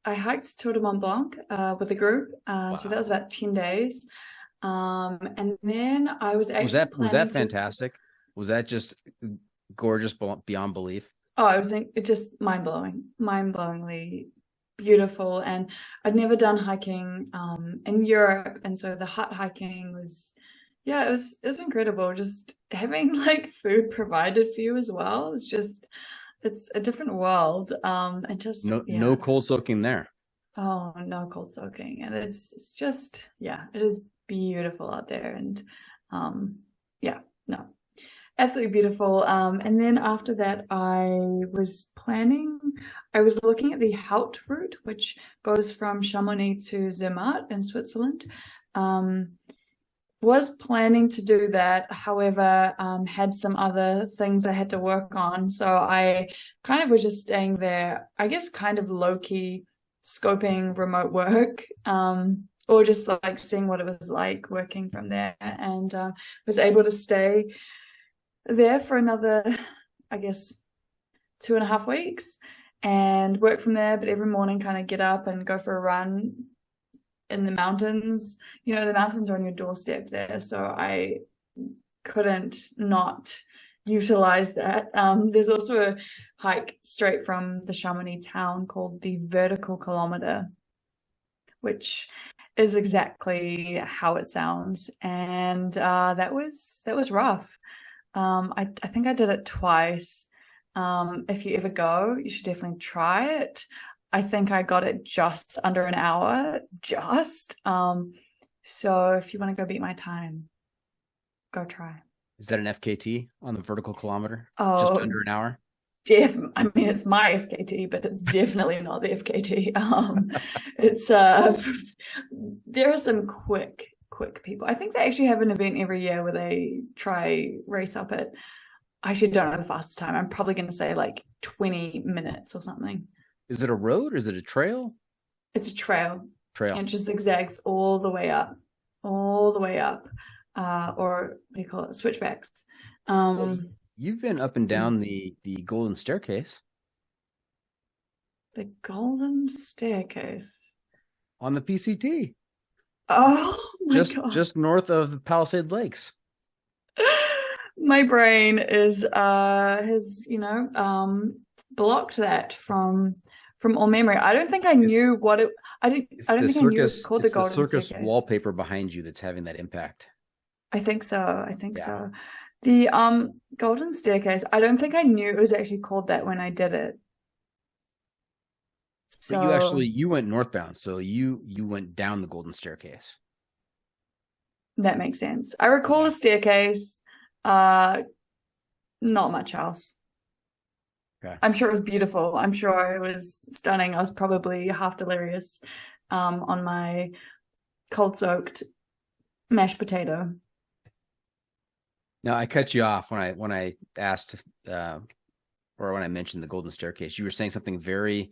hiked Tour de Mont Blanc with a group. Wow. So that was about 10 days. And then I was actually was that fantastic? Was that just gorgeous beyond belief? Oh, it was just mind-blowingly beautiful. And I'd never done hiking in Europe, and so the hut hiking was it was incredible. Just having like food provided for you as well. It's a different world. And just no cold soaking there. Oh, no cold soaking. And it's just it is beautiful out there. And absolutely beautiful. And then after that, I was looking at the Haute route, which goes from Chamonix to Zermatt in Switzerland. Was planning to do that, however, had some other things I had to work on. So I kind of was just staying there, I guess kind of low-key scoping remote work, or just like seeing what it was like working from there, and was able to stay there for another, I guess, 2.5 weeks and work from there. But every morning kind of get up and go for a run in the mountains. You know, the mountains are on your doorstep there. So I couldn't not utilize that. There's also a hike straight from the Chamonix town called the Vertical Kilometer, which is exactly how it sounds. And that was rough. I think I did it twice. If you ever go, you should definitely try it. I think I got it just under an hour, so if you want to go beat my time, go try. Is that an FKT on the Vertical Kilometer? Oh, just under an hour? I mean, it's my FKT, but it's definitely not the FKT. It's there are some quick people. I think they actually have an event every year where they try race up it. I actually don't know the fastest time. I'm probably going to say like 20 minutes or something. Is it a road or is it a trail? It's a trail. Trail. And it just zigzags all the way up. Or what do you call it? Switchbacks. You've been up and down the Golden Staircase. The Golden Staircase. On the PCT. Oh my God. Just north of the Palisade Lakes. My brain has blocked that from all memory. I don't think I knew what it. I don't think I knew it was called the Golden Staircase. It's the circus wallpaper behind you that's having that impact. I think so. So. The Golden Staircase. I don't think I knew it was actually called that when I did it. So but you went northbound, so you went down the Golden Staircase. That makes sense. I recall the staircase. Not much else. Okay. I'm sure it was beautiful. I'm sure it was stunning. I was probably half delirious on my cold-soaked mashed potato. Now, I cut you off when I asked or when I mentioned the Golden Staircase. You were saying something very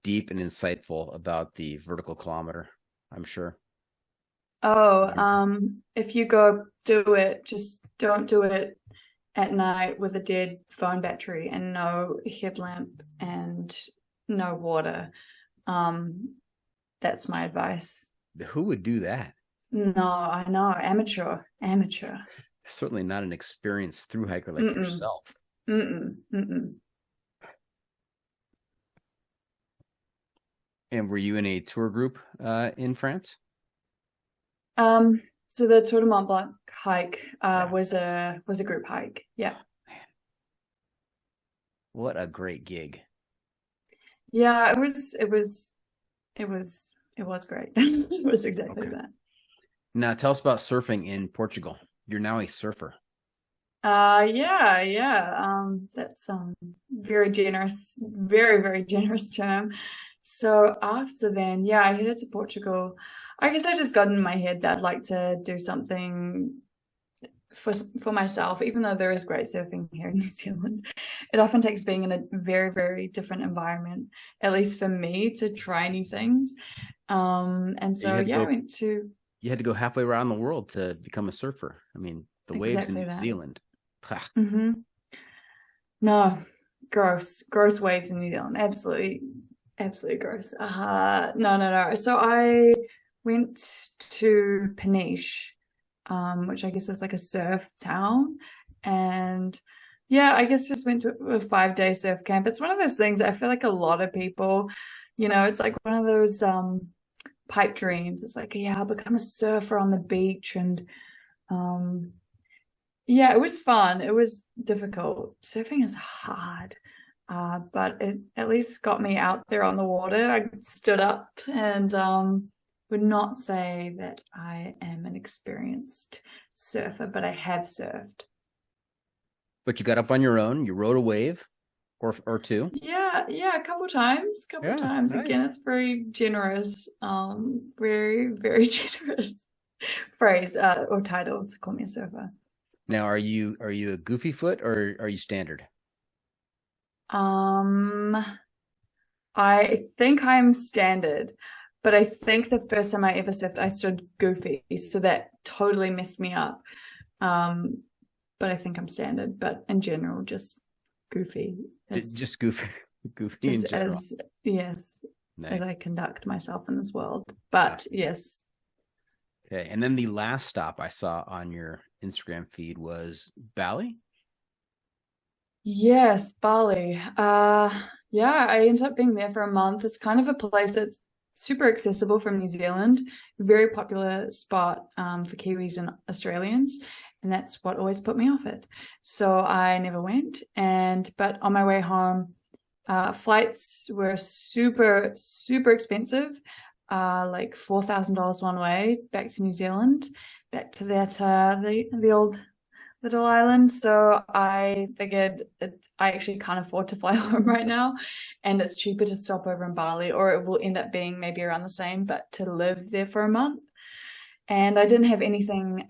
deep and insightful about the Vertical Kilometer, I'm sure. Oh, if you go do it, just don't do it at night with a dead phone battery and no headlamp and no water. That's my advice. Who would do that? No, I know. Amateur. Certainly not an experienced thru hiker like yourself. Mm-mm. And were you in a tour group in France? So the Tour de Mont Blanc hike was a group hike. Yeah. Man. What a great gig. Yeah, it was great. It was exactly that. Now tell us about surfing in Portugal. You're now a surfer. Yeah. That's very generous, very, very generous term. So after then, I headed to Portugal. I guess I just got in my head that I'd like to do something for myself, even though there is great surfing here in New Zealand. It often takes being in a very, very different environment, at least for me, to try new things. And so, I went to... You had to go halfway around the world to become a surfer. I mean, the waves in New Zealand. Mm-hmm. No, gross waves in New Zealand. Absolutely gross. No. So I went to Peniche, which I guess is like a surf town. And I guess just went to a 5-day surf camp. It's one of those things I feel like a lot of people, it's like one of those pipe dreams. It's like, I'll become a surfer on the beach. And it was fun. It was difficult. Surfing is hard. But it at least got me out there on the water. I stood up and would not say that I am an experienced surfer, but I have surfed. But you got up on your own. You rode a wave or two. Yeah, a couple times. Nice. Again, it's very generous. Very, very generous phrase or title to call me a surfer. Now, are you a goofy foot or are you standard? I think I'm standard, but I think the first time I ever surfed, I stood goofy, so that totally messed me up. But I think I'm standard, but in general, just goofy. Just goofy just in general. Nice. As I conduct myself in this world. But yes. Okay. And then the last stop I saw on your Instagram feed was Bali. Yes, Bali. Yeah, I ended up being there for a month. It's kind of a place that's super accessible from New Zealand, very popular spot for Kiwis and Australians, and that's what always put me off it. So I never went. But on my way home, flights were super, super expensive, like $4,000 one way back to New Zealand, back to that the old little island. So I figured I actually can't afford to fly home right now, and it's cheaper to stop over in Bali, or it will end up being maybe around the same, but to live there for a month. And I didn't have anything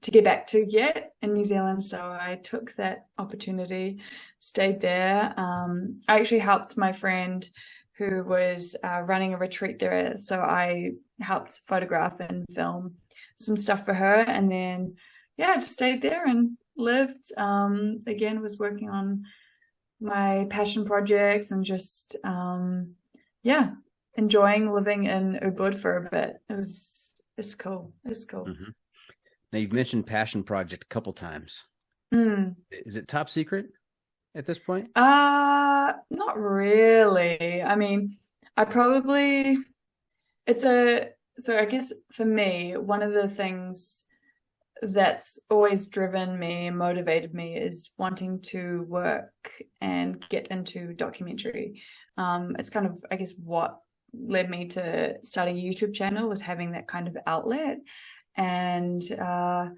to get back to yet in New Zealand, so I took that opportunity, stayed there. I actually helped my friend who was running a retreat there, so I helped photograph and film some stuff for her, and then yeah, I just stayed there and lived. Again, was working on my passion projects and just enjoying living in Ubud for a bit. It's cool. It's cool. Mm-hmm. Now you've mentioned passion project a couple times. Is it top secret at this point? Not really. I mean, so I guess for me, one of the things that's always driven me and motivated me is wanting to work and get into documentary. It's kind of, I guess, what led me to starting a YouTube channel, was having that kind of outlet. And I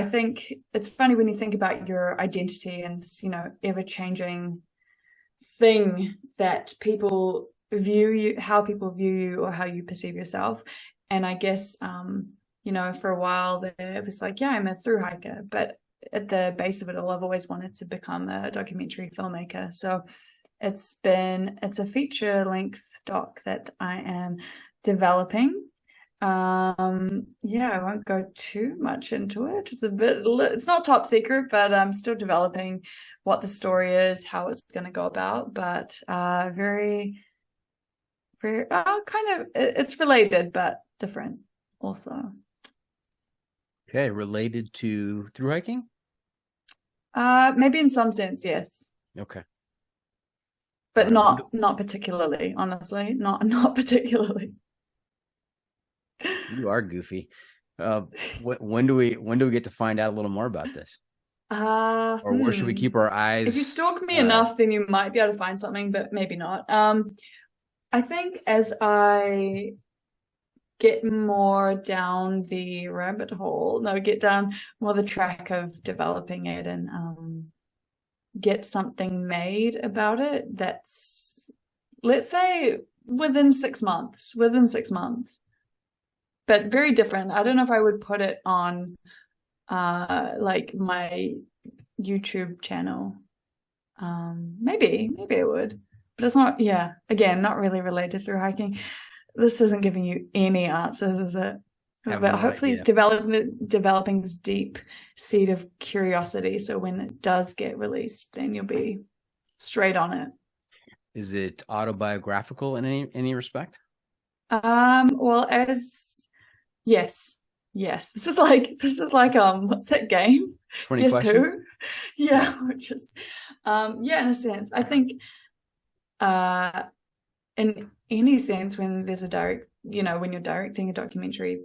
think it's funny when you think about your identity and this, ever-changing thing that people view you, how people view you, or how you perceive yourself. And I guess for a while there, it was like, yeah, I'm a through hiker, but at the base of it all, I've always wanted to become a documentary filmmaker. So it's a feature-length doc that I am developing. I won't go too much into it. It's not top secret, but I'm still developing what the story is, how it's going to go about, but very, very it's related, but different also. Okay, related to through hiking? Maybe in some sense, yes. Okay. But not particularly, honestly. Not particularly. You are goofy. When do we get to find out a little more about this? Or where should we keep our eyes? If you stalk me enough, then you might be able to find something, but maybe not. I think as I get more down the rabbit hole, get down more the track of developing it and get something made about it, that's, let's say, within 6 months, but very different. I don't know if I would put it on like my YouTube channel. Maybe I would, but it's not, again, not really related through hiking. This isn't giving you any answers, is it? But hopefully it's developing this deep seed of curiosity. So when it does get released, then you'll be straight on it. Is it autobiographical in any respect? Well, yes. This is like what's that game? 20 Guess questions? Who? Yeah, which is in a sense. I think in any sense, when there's when you're directing a documentary,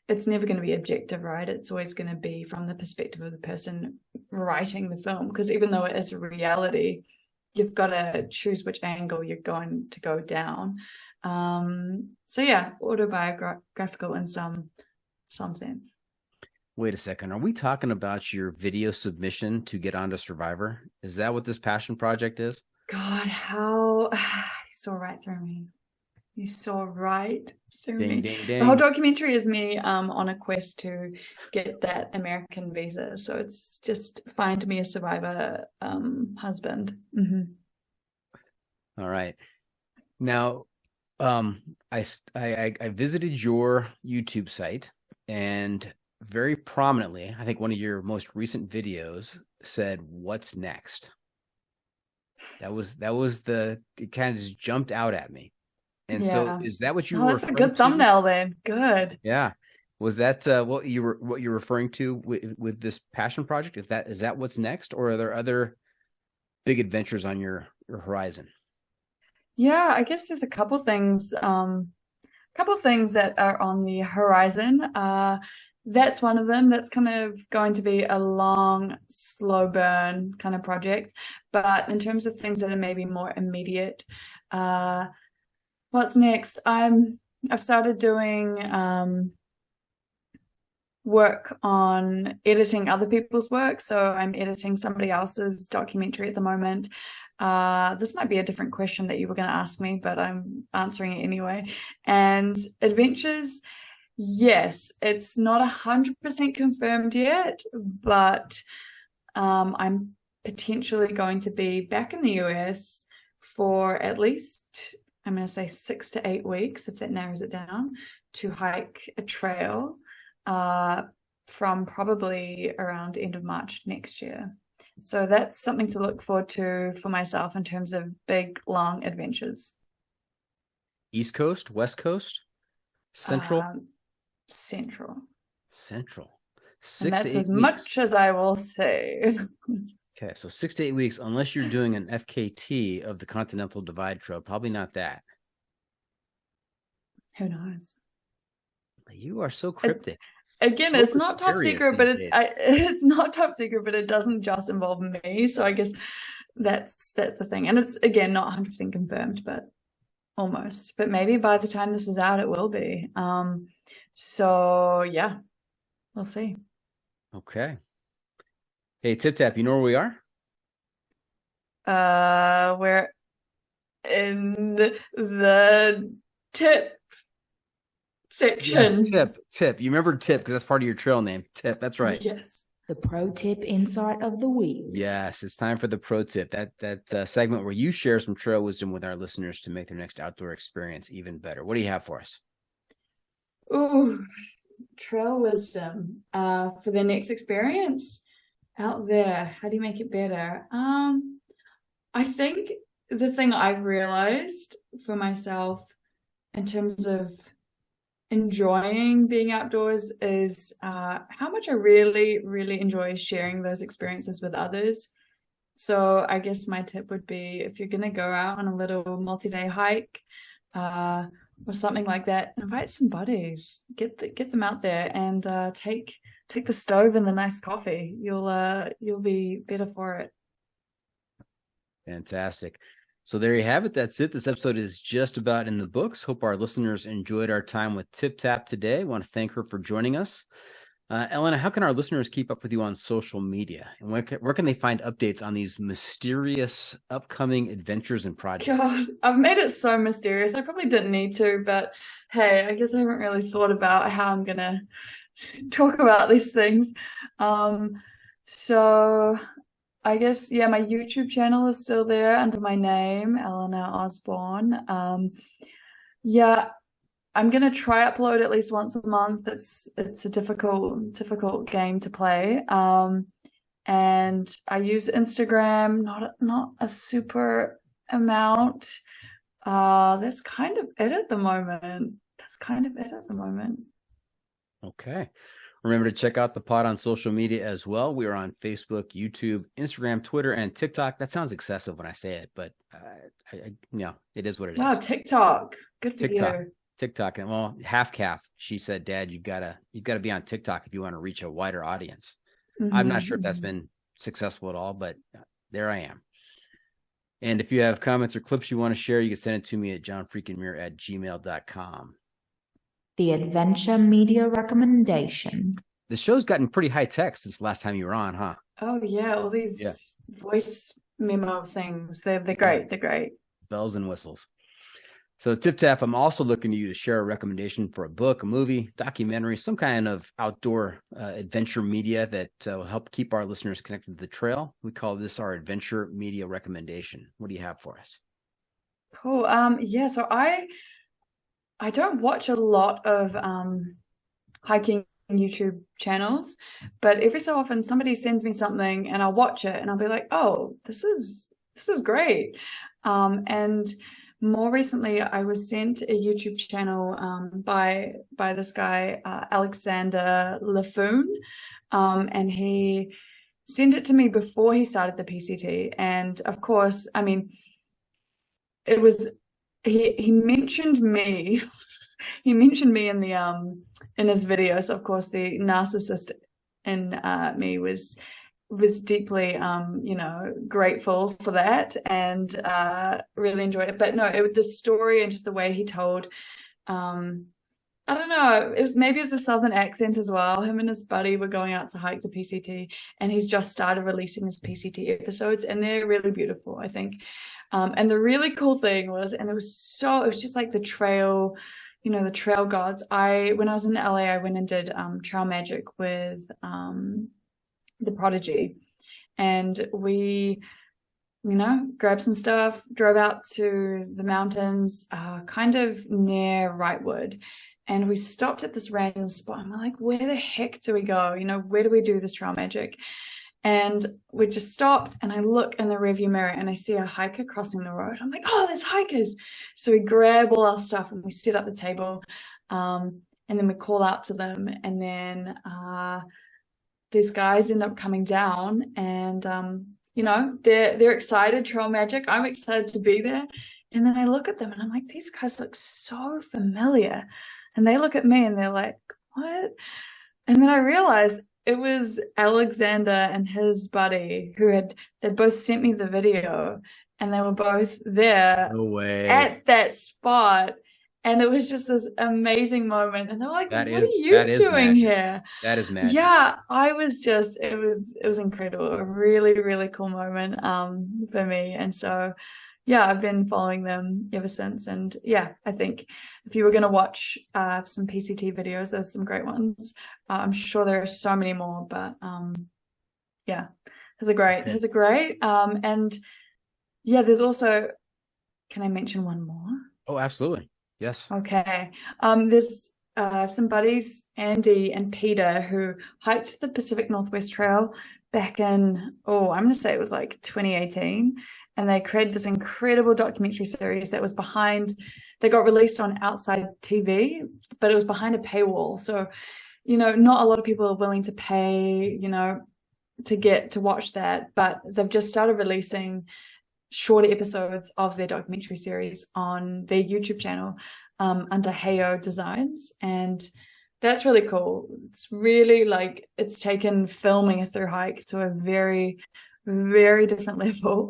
it's never going to be objective, right? It's always going to be from the perspective of the person writing the film, because even though it is a reality, you've got to choose which angle you're going to go down. Autobiographical in some sense. Wait a second. Are we talking about your video submission to get onto Survivor? Is that what this passion project is? God, how you saw right through me. You saw right through me. Ding. The whole documentary is me on a quest to get that American visa. So it's just find me a survivor husband. Mm-hmm. All right. Now, I visited your YouTube site, and very prominently, I think one of your most recent videos said, "What's next?" It kind of just jumped out at me. And so is that what you Oh, were that's a referring good to? thumbnail then. Good. Yeah. Was that what you're referring to with this passion project? Is that what's next, or are there other big adventures on your horizon? Yeah, I guess there's a couple things that are on the horizon. That's one of them. That's kind of going to be a long, slow burn kind of project. But in terms of things that are maybe more immediate, what's next? I've started doing work on editing other people's work. So I'm editing somebody else's documentary at the moment. This might be a different question that you were going to ask me, but I'm answering it anyway. And adventures, yes, it's not 100% confirmed yet, but I'm potentially going to be back in the US for at least, I'm going to say 6 to 8 weeks, if that narrows it down, to hike a trail from probably around end of March next year. So that's something to look forward to for myself in terms of big, long adventures. East Coast, West Coast, Central? Central. 6 And to 8 that's as weeks. much as I will say. Okay, so 6 to 8 weeks, unless you're doing an FKT of the Continental Divide Trail, probably not that. Who knows? You are so cryptic. Again, So it's not top secret, but it's not top secret, but it doesn't just involve me. So I guess that's the thing. And it's, again, not 100% confirmed, but almost. But maybe by the time this is out, it will be. So yeah, we'll see. Okay. Hey, TipTap, you know where we are? We're in the tip section. Yes, tip. You remember tip because that's part of your trail name. Tip, that's right. Yes. The pro tip insight of the week. Yes, it's time for the pro tip. That segment where you share some trail wisdom with our listeners to make their next outdoor experience even better. What do you have for us? Ooh, trail wisdom for the next experience out there. How do you make it better? I think the thing I've realized for myself in terms of enjoying being outdoors is how much I really, really enjoy sharing those experiences with others. So I guess my tip would be, if you're going to go out on a little multi-day hike or something like that, invite some buddies, get them out there, and take the stove and the nice coffee. You'll be better for it. Fantastic. So there you have it. That's it. This episode is just about in the books. Hope our listeners enjoyed our time with TipTap today. I want to thank her for joining us. Elina, how can our listeners keep up with you on social media? And where can they find updates on these mysterious upcoming adventures and projects? God, I've made it so mysterious. I probably didn't need to, but hey, I guess I haven't really thought about how I'm going to talk about these things. So I guess, yeah, my YouTube channel is still there under my name, Elina Osborne. Yeah, I'm going to try upload at least once a month. It's a difficult game to play. And I use Instagram, not a super amount. That's kind of it at the moment. Okay. Remember to check out the pod on social media as well. We are on Facebook, YouTube, Instagram, Twitter, and TikTok. That sounds excessive when I say it, but it is what it is. Wow, TikTok. Good for you. TikTok. And well, half calf, she said, Dad, you've got to be on TikTok if you want to reach a wider audience. Mm-hmm. I'm not sure if that's been successful at all, but there I am. And if you have comments or clips you want to share, you can send it to me at johnfreakinmuir@gmail.com. The Adventure Media Recommendation. The show's gotten pretty high tech since the last time you were on, huh? Oh, yeah. All these voice memo things. They're great. They're great. Bells and whistles. So TipTap, I'm also looking to you to share a recommendation for a book, a movie, documentary, some kind of outdoor adventure media that will help keep our listeners connected to the trail. We call this our Adventure Media Recommendation. What do you have for us? Cool. Yeah, so I don't watch a lot of hiking YouTube channels, but every so often somebody sends me something and I'll watch it and I'll be like, oh, this is great. And more recently, I was sent a YouTube channel by this guy, Alexander Laffoon, and he sent it to me before he started the PCT. And of course, I mean, it was he mentioned me. He mentioned me in the in his video. So of course, the narcissist in me was deeply grateful for that, and really enjoyed it. But no, it was the story and just the way he told, I don't know, it was the southern accent as well. Him and his buddy were going out to hike the PCT, and he's just started releasing his PCT episodes, and they're really beautiful, I think. And the really cool thing was, and it was just like the trail, the trail gods. When I was in LA, I went and did trail magic with the Prodigy, and we grabbed some stuff, drove out to the mountains, kind of near Wrightwood, and we stopped at this random spot, and we're like, where the heck do we go? Where do we do this trail magic? And we just stopped, and I look in the rearview mirror and I see a hiker crossing the road. I'm like, oh, there's hikers. So we grab all our stuff and we set up the table, and then we call out to them, and then these guys end up coming down, and they're excited, trail magic. I'm excited to be there. And then I look at them and I'm like, these guys look so familiar. And they look at me and they're like, what? And then I realized it was Alexander and his buddy they both sent me the video, and they were both there. No way. At that spot. And it was just this amazing moment. And they're like, what are you doing here? That is magic. Yeah, I was just, it was incredible. A really, really cool moment for me. And so, yeah, I've been following them ever since. And yeah, I think if you were going to watch some PCT videos, there's some great ones. I'm sure there are so many more, but yeah, it's a great. And yeah, there's also, can I mention one more? Oh, absolutely. Yes. Okay. There's some buddies, Andy and Peter, who hiked the Pacific Northwest Trail back in, I'm going to say it was like 2018. And they created this incredible documentary series that was they got released on Outside TV, but it was behind a paywall. So, not a lot of people are willing to pay, to get to watch that. But they've just started releasing shorter episodes of their documentary series on their YouTube channel under Heyo Designs, and that's really cool. It's really it's taken filming a through hike to a very, very different level.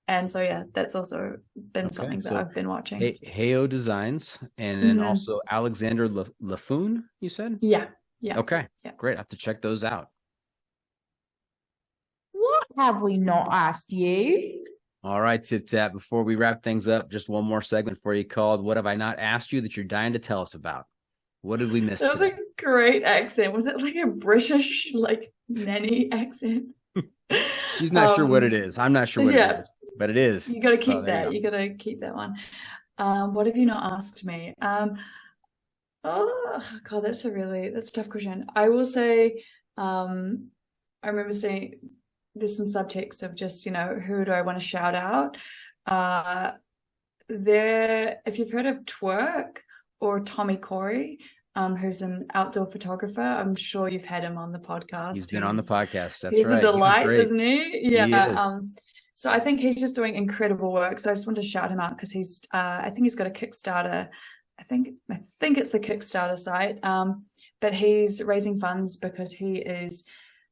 And so yeah, that's also been something that I've been watching. Heyo Designs, and then also Alexander Laffoon, you said? Yeah. Okay, yeah. Great. I have to check those out. What have we not asked you? All right, TipTap, before we wrap things up, just one more segment for you called What Have I Not Asked You That You're Dying to Tell Us About? What did we miss? That was a great accent. Was it like a British, nanny accent? She's not sure what it is. I'm not sure what it is, but it is. You got to keep that. You got to keep that one. What have you not asked me? Oh, God, that's a tough question. I will say, I remember saying, there's some subtext of just, who do I want to shout out? If you've heard of Twerk or Tommy Corey, who's an outdoor photographer, I'm sure you've had him on the podcast. He's been on the podcast. That's right. He's a delight, isn't he? Yeah. He is. So I think he's just doing incredible work. So I just want to shout him out because I think he's got a Kickstarter. I think it's the Kickstarter site. But he's raising funds because he is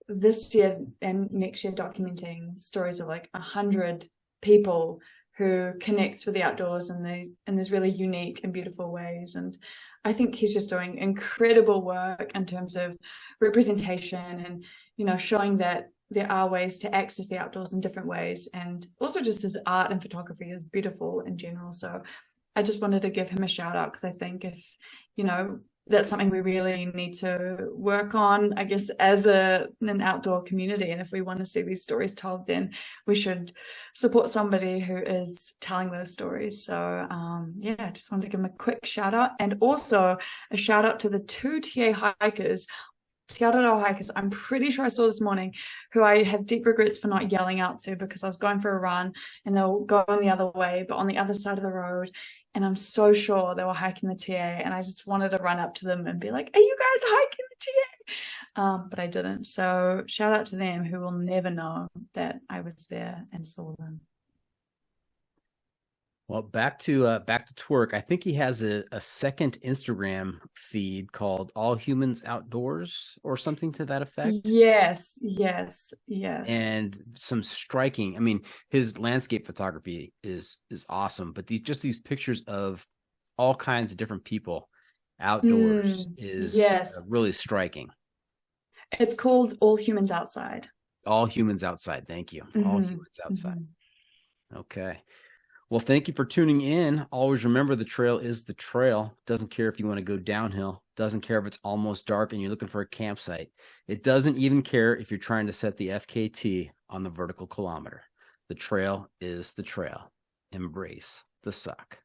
this year and next year documenting stories of 100 people who connect with the outdoors in these really unique and beautiful ways. And I think he's just doing incredible work in terms of representation and, showing that there are ways to access the outdoors in different ways. And also just his art and photography is beautiful in general. So I just wanted to give him a shout out because I think if, that's something we really need to work on, I guess, as an outdoor community. And if we want to see these stories told, then we should support somebody who is telling those stories. So, I just wanted to give them a quick shout out, and also a shout out to the 2 TA hikers Te hikers I'm pretty sure I saw this morning, who I have deep regrets for not yelling out to, because I was going for a run and they were going the other way, but on the other side of the road. And I'm so sure they were hiking the TA, and I just wanted to run up to them and be like, are you guys hiking the TA? But I didn't. So shout out to them, who will never know that I was there and saw them. Well, back to twerk. I think he has a second Instagram feed called All Humans Outdoors or something to that effect. Yes. And some striking. I mean, his landscape photography is awesome, but these pictures of all kinds of different people outdoors is really striking. It's called All Humans Outside. All Humans Outside. Thank you. All Humans Outside. Okay. Well, thank you for tuning in. Always remember, the trail is the trail. Doesn't care if you want to go downhill. Doesn't care if it's almost dark and you're looking for a campsite. It doesn't even care if you're trying to set the FKT on the vertical kilometer. The trail is the trail. Embrace the suck.